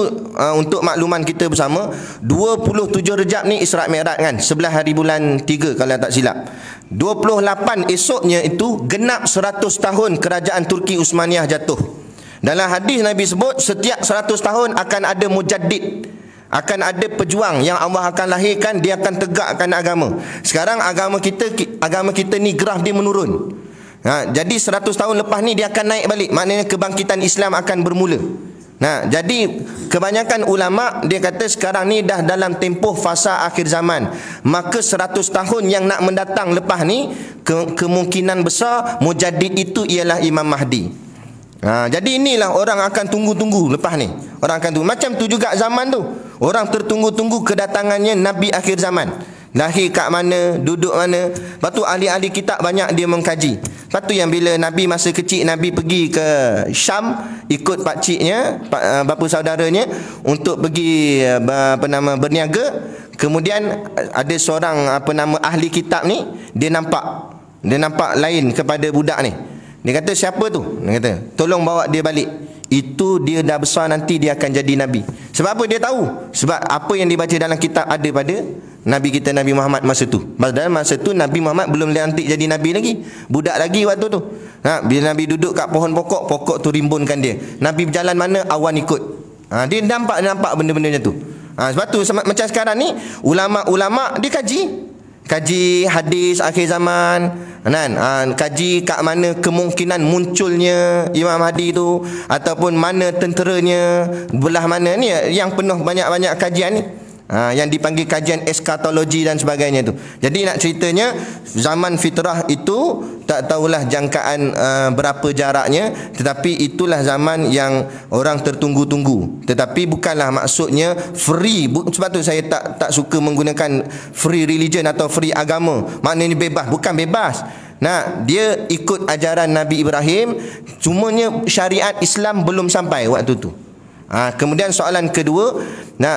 A: untuk makluman kita bersama, 27 Rejab ni Isra' Mi'raj kan, 11 hari bulan 3 kalau tak silap. 28 esoknya itu genap 100 tahun kerajaan Turki Uthmaniyah jatuh. Dalam hadis Nabi sebut setiap 100 tahun akan ada mujaddid, akan ada pejuang yang Allah akan lahirkan, dia akan tegakkan agama. Sekarang agama kita ni graf dia menurun. Jadi 100 tahun lepas ni dia akan naik balik. Maknanya kebangkitan Islam akan bermula. Jadi kebanyakan ulama dia kata sekarang ni dah dalam tempoh fasa akhir zaman. Maka 100 tahun yang nak mendatang lepas ni, kemungkinan besar mujaddid itu ialah Imam Mahdi. Jadi inilah orang akan tunggu-tunggu lepas ni. Orang akan tunggu. Macam tu juga zaman tu, orang tertunggu-tunggu kedatangannya Nabi akhir zaman. Lahir kat mana, duduk mana. Lepas tu ahli-ahli kitab banyak dia mengkaji. Lepas tu yang bila Nabi masa kecil, Nabi pergi ke Syam ikut pakciknya, bapa saudaranya, untuk pergi berniaga. Kemudian ada seorang ahli kitab ni, dia nampak lain kepada budak ni. Dia kata, siapa tu? Dia kata, tolong bawa dia balik. Itu dia dah besar nanti dia akan jadi Nabi. Sebab apa dia tahu? Sebab apa yang dibaca dalam kitab ada pada Nabi kita Nabi Muhammad masa tu. Padahal masa tu Nabi Muhammad belum dilantik jadi Nabi lagi. Budak lagi waktu tu. Bila Nabi duduk kat pohon pokok, pokok tu rimbunkan dia. Nabi berjalan mana, awan ikut. Dia nampak benda-benda macam tu. Sebab tu macam sekarang ni, ulama-ulama dia kaji hadis akhir zaman, kan? Kaji kat mana kemungkinan munculnya Imam Mahdi tu, ataupun mana tenteranya, belah mana ni yang penuh banyak-banyak kajian ni. Yang dipanggil kajian eskatologi dan sebagainya tu. Jadi nak ceritanya, zaman fitrah itu tak tahulah jangkaan berapa jaraknya, tetapi itulah zaman yang orang tertunggu-tunggu. Tetapi bukanlah maksudnya free. Sebab tu saya tak suka menggunakan free religion atau free agama. Maknanya bebas. Bukan bebas. Dia ikut ajaran Nabi Ibrahim, cumanya syariat Islam belum sampai waktu tu. Kemudian soalan kedua,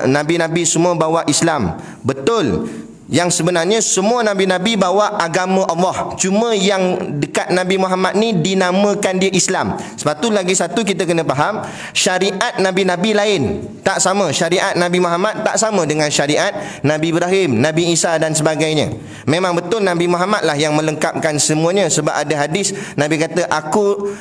A: Nabi-Nabi semua bawa Islam. Betul. Yang sebenarnya semua Nabi-Nabi bawa agama Allah. Cuma yang dekat Nabi Muhammad ni dinamakan dia Islam. Sebab tu lagi satu kita kena faham, syariat Nabi-Nabi lain, tak sama. Syariat Nabi Muhammad tak sama dengan syariat Nabi Ibrahim, Nabi Isa dan sebagainya. Memang betul Nabi Muhammad lah yang melengkapkan semuanya. Sebab ada hadis Nabi kata, aku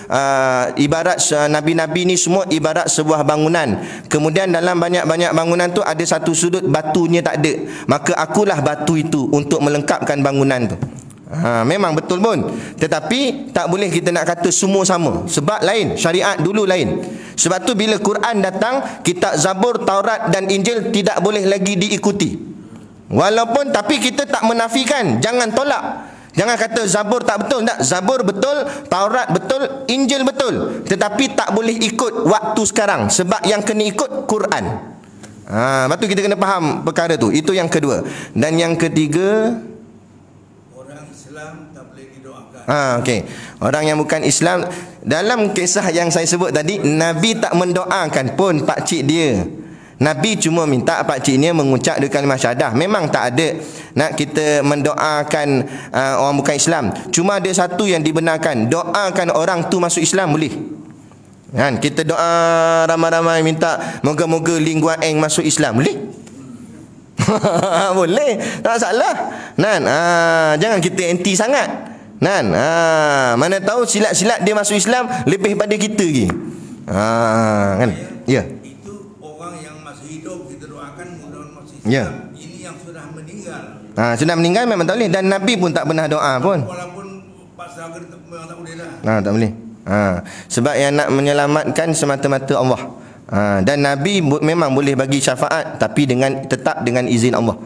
A: ibarat Nabi-Nabi ni semua ibarat sebuah bangunan. Kemudian dalam banyak-banyak bangunan tu ada satu sudut batunya tak ada. Maka akulah batu itu untuk melengkapkan bangunan tu. Memang betul pun. Tetapi tak boleh kita nak kata semua sama. Sebab lain, syariat dulu lain. Sebab tu bila Quran datang, kitab Zabur, Taurat dan Injil tidak boleh lagi diikuti. Walaupun, tapi kita tak menafikan. Jangan tolak. Jangan kata Zabur tak betul. Tak, Zabur betul, Taurat betul, Injil betul. Tetapi tak boleh ikut waktu sekarang. Sebab yang kena ikut Quran. Lepas tu kita kena faham perkara tu. Itu yang kedua. Dan yang ketiga,
B: orang Islam tak boleh didoakan.
A: Okey. Orang yang bukan Islam, dalam kisah yang saya sebut tadi, Nabi tak mendoakan pun pakcik dia. Nabi cuma minta pakciknya mengucap kalimah syahadah. Memang tak ada nak kita mendoakan orang bukan Islam. Cuma ada satu yang dibenarkan, doakan orang tu masuk Islam boleh. Kan, kita doa ramai-ramai minta moga-moga Ling Guan Eng masuk Islam, boleh? Boleh, tak salah. Kan? Jangan kita anti sangat. Kan? Mana tahu silat-silat dia masuk Islam lebih pada kita lagi. Kan? Ya.
B: Itu orang yang masuk
A: Ya.
B: Ini yang sudah meninggal.
A: Sudah meninggal memang tak boleh, dan Nabi pun tak pernah doa pun.
B: Walaupun Pak Sagar memang tak boleh dah.
A: Tak boleh. Sebab yang nak menyelamatkan semata-mata Allah. Dan Nabi memang boleh bagi syafaat, tapi tetap dengan izin Allah.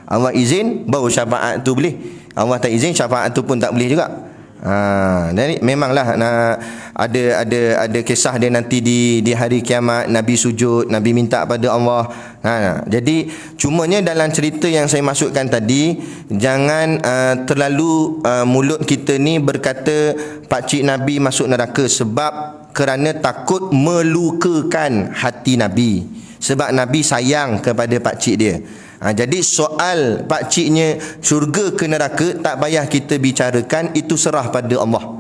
A: Allah izin baru syafaat tu boleh. Allah tak izin, syafaat tu pun tak boleh juga. Jadi memanglah ada kisah dia nanti di hari kiamat, Nabi sujud, Nabi minta pada Allah. Jadi cumanya dalam cerita yang saya masukkan tadi, jangan terlalu mulut kita ni berkata pakcik Nabi masuk neraka sebab kerana takut melukakan hati Nabi, sebab Nabi sayang kepada pakcik dia. Jadi soal pakciknya syurga ke neraka tak payah kita bicarakan, itu serah pada Allah.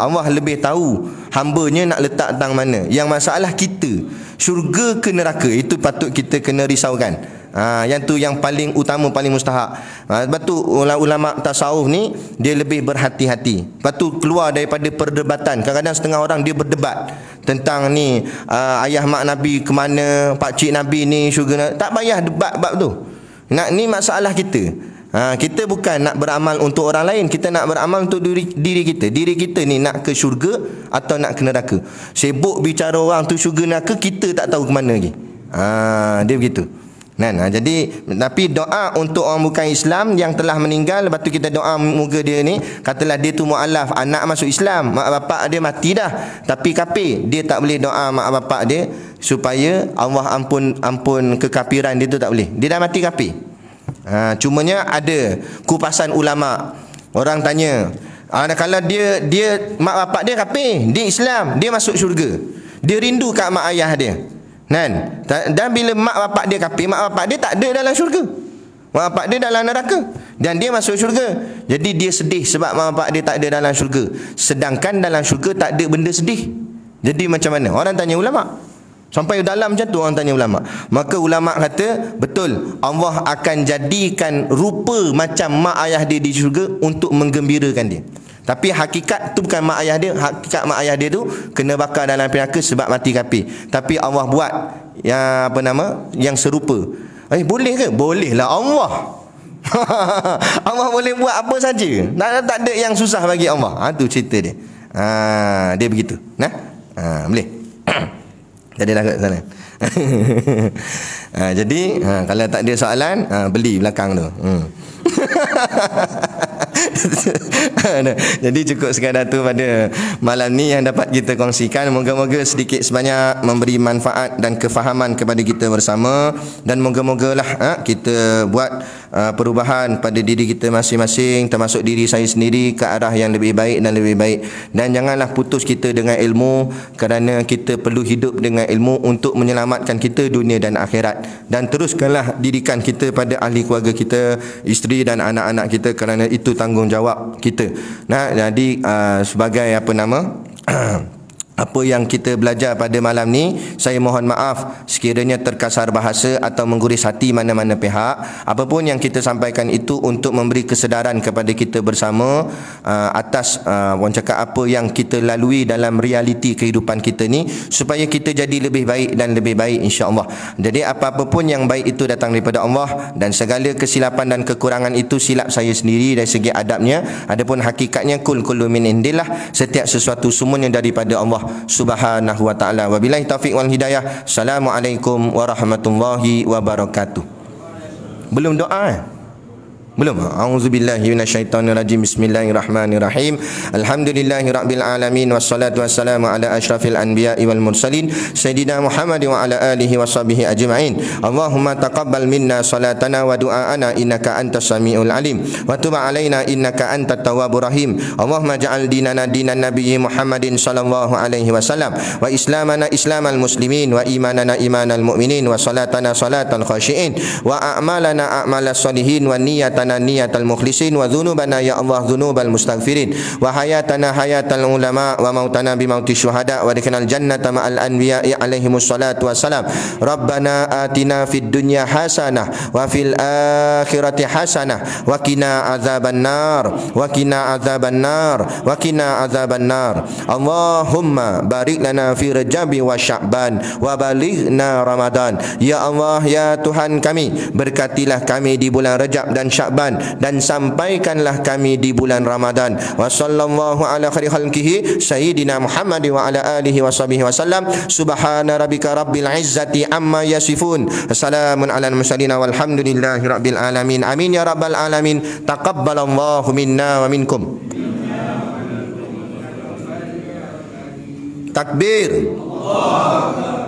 A: Allah lebih tahu hambanya nak letak tang mana. Yang masalah kita, syurga ke neraka, itu patut kita kena risaukan. Yang tu yang paling utama, paling mustahak. Sebab tu ulama tasawuf ni dia lebih berhati-hati. Lepas tu keluar daripada perdebatan. Kadang-kadang setengah orang dia berdebat tentang ni ayah mak Nabi ke mana, pakcik Nabi ni syurga. Tak payah debat bab tu. Ni masalah kita. Kita bukan nak beramal untuk orang lain, kita nak beramal untuk diri kita. Diri kita ni nak ke syurga atau nak ke neraka. Sibuk bicara orang tu syurga neraka, kita tak tahu ke mana lagi. Dia begitu. Jadi tapi doa untuk orang bukan Islam yang telah meninggal, lepas tu kita doa moga dia ni, katalah dia tu mualaf, anak masuk Islam, mak bapak dia mati dah tapi kafir, dia tak boleh doa mak bapak dia supaya Allah ampun kekafiran dia tu, tak boleh, dia dah mati kafir. Cumanya ada kupasan ulama, orang tanya, kalau dia mak bapak dia kafir, dia Islam, dia masuk syurga, dia rindu kat mak ayah dia. Dan bila mak bapak dia kafir, mak bapak dia tak ada dalam syurga, mak bapak dia dalam neraka, dan dia masuk syurga. Jadi dia sedih sebab mak bapak dia tak ada dalam syurga, sedangkan dalam syurga tak ada benda sedih. Jadi macam mana? Orang tanya ulama, sampai dalam macam tu orang tanya ulama. Maka ulama kata betul, Allah akan jadikan rupa macam mak ayah dia di syurga untuk menggembirakan dia. Tapi hakikat tu bukan mak ayah dia. Hakikat mak ayah dia tu kena bakar dalam neraka sebab mati kafir. Tapi Allah buat yang serupa. Boleh ke? Boleh lah Allah. Allah boleh buat apa saja. Tak ada yang susah bagi Allah. Tu cerita dia. Dia begitu. Boleh. Jadi dah kat sana. Jadi kalau tak ada soalan, beli belakang tu. Jadi cukup sekadar tu pada malam ni yang dapat kita kongsikan. Moga-moga sedikit sebanyak memberi manfaat dan kefahaman kepada kita bersama, dan moga-mogalah kita buat perubahan pada diri kita masing-masing, termasuk diri saya sendiri, ke arah yang lebih baik dan lebih baik. Dan janganlah putus kita dengan ilmu, kerana kita perlu hidup dengan ilmu untuk menyelamatkan kita dunia dan akhirat. Dan teruskanlah didikan kita pada ahli keluarga kita, isteri dan anak-anak kita, kerana itu tanggungjawab kita. Jadi sebagai apa yang kita belajar pada malam ni, saya mohon maaf sekiranya terkasar bahasa atau mengguris hati mana-mana pihak. Apapun yang kita sampaikan itu untuk memberi kesedaran kepada kita bersama atas orang cakap apa yang kita lalui dalam realiti kehidupan kita ni, supaya kita jadi lebih baik dan lebih baik, insya-Allah. Jadi apa-apa pun yang baik itu datang daripada Allah, dan segala kesilapan dan kekurangan itu silap saya sendiri dari segi adabnya. Adapun hakikatnya kullu min indillah, setiap sesuatu semuanya daripada Allah Subhanahu wa ta'ala. Wabillahi taufiq wal hidayah. Assalamualaikum warahmatullahi wabarakatuh. Belum doa belum? A'udzubillahi minasyaitonirrajim. Bismillahirrahmanirrahim. Alhamdulillahirabbil alamin, wassalatu wassalamu ala asyrafil anbiya'i wal mursalin sayyidina Muhammad wa ala alihi washabihi ajma'in. Allahumma taqabbal minna salatana wa du'aana innaka antas samiul alim, wa tub alaina innaka antat tawwabur rahim. Allahumma ja'al dinana dinan nabiyyi Muhammadin sallallahu alaihi wasallam, wa islamana islamal muslimin, wa imanana imanal mu'minin, wa salatana salatal khashiin, wa a'malana a'malas salihin, wa niyyata niyatana niyatal mukhlisin, wa dhunubana ya Allah dhunubal mustaghfirin, wa hayatana hayatal ulama, wa mautana bi mauti syuhada, wa dikenal jannata ma'al anbiya'i alaihimus salatu wassalam. Rabbana atina fid dunya hasanah wa fil akhirati hasanah wa qina azaban nar, wa qina azaban nar, wa qina azaban nar. Allahumma barik lana fi Rajabi wa Sya'ban wa balighna Ramadan. Ya Allah, ya Tuhan kami, berkatilah kami di bulan Rajab dan Sya'ban, dan sampaikanlah kami di bulan Ramadan. Wa sallallahu ala khairi khalqihi sayyidina Muhammad wa ala alihi wa sahbihi wasallam. Subhana rabbika rabbil izzati amma yasifun, assalamun ala al-mursalin walhamdulillahi rabbil alamin. Amin ya rabbal alamin. Taqabbalallahu minna wa minkum. Takbir. Allah.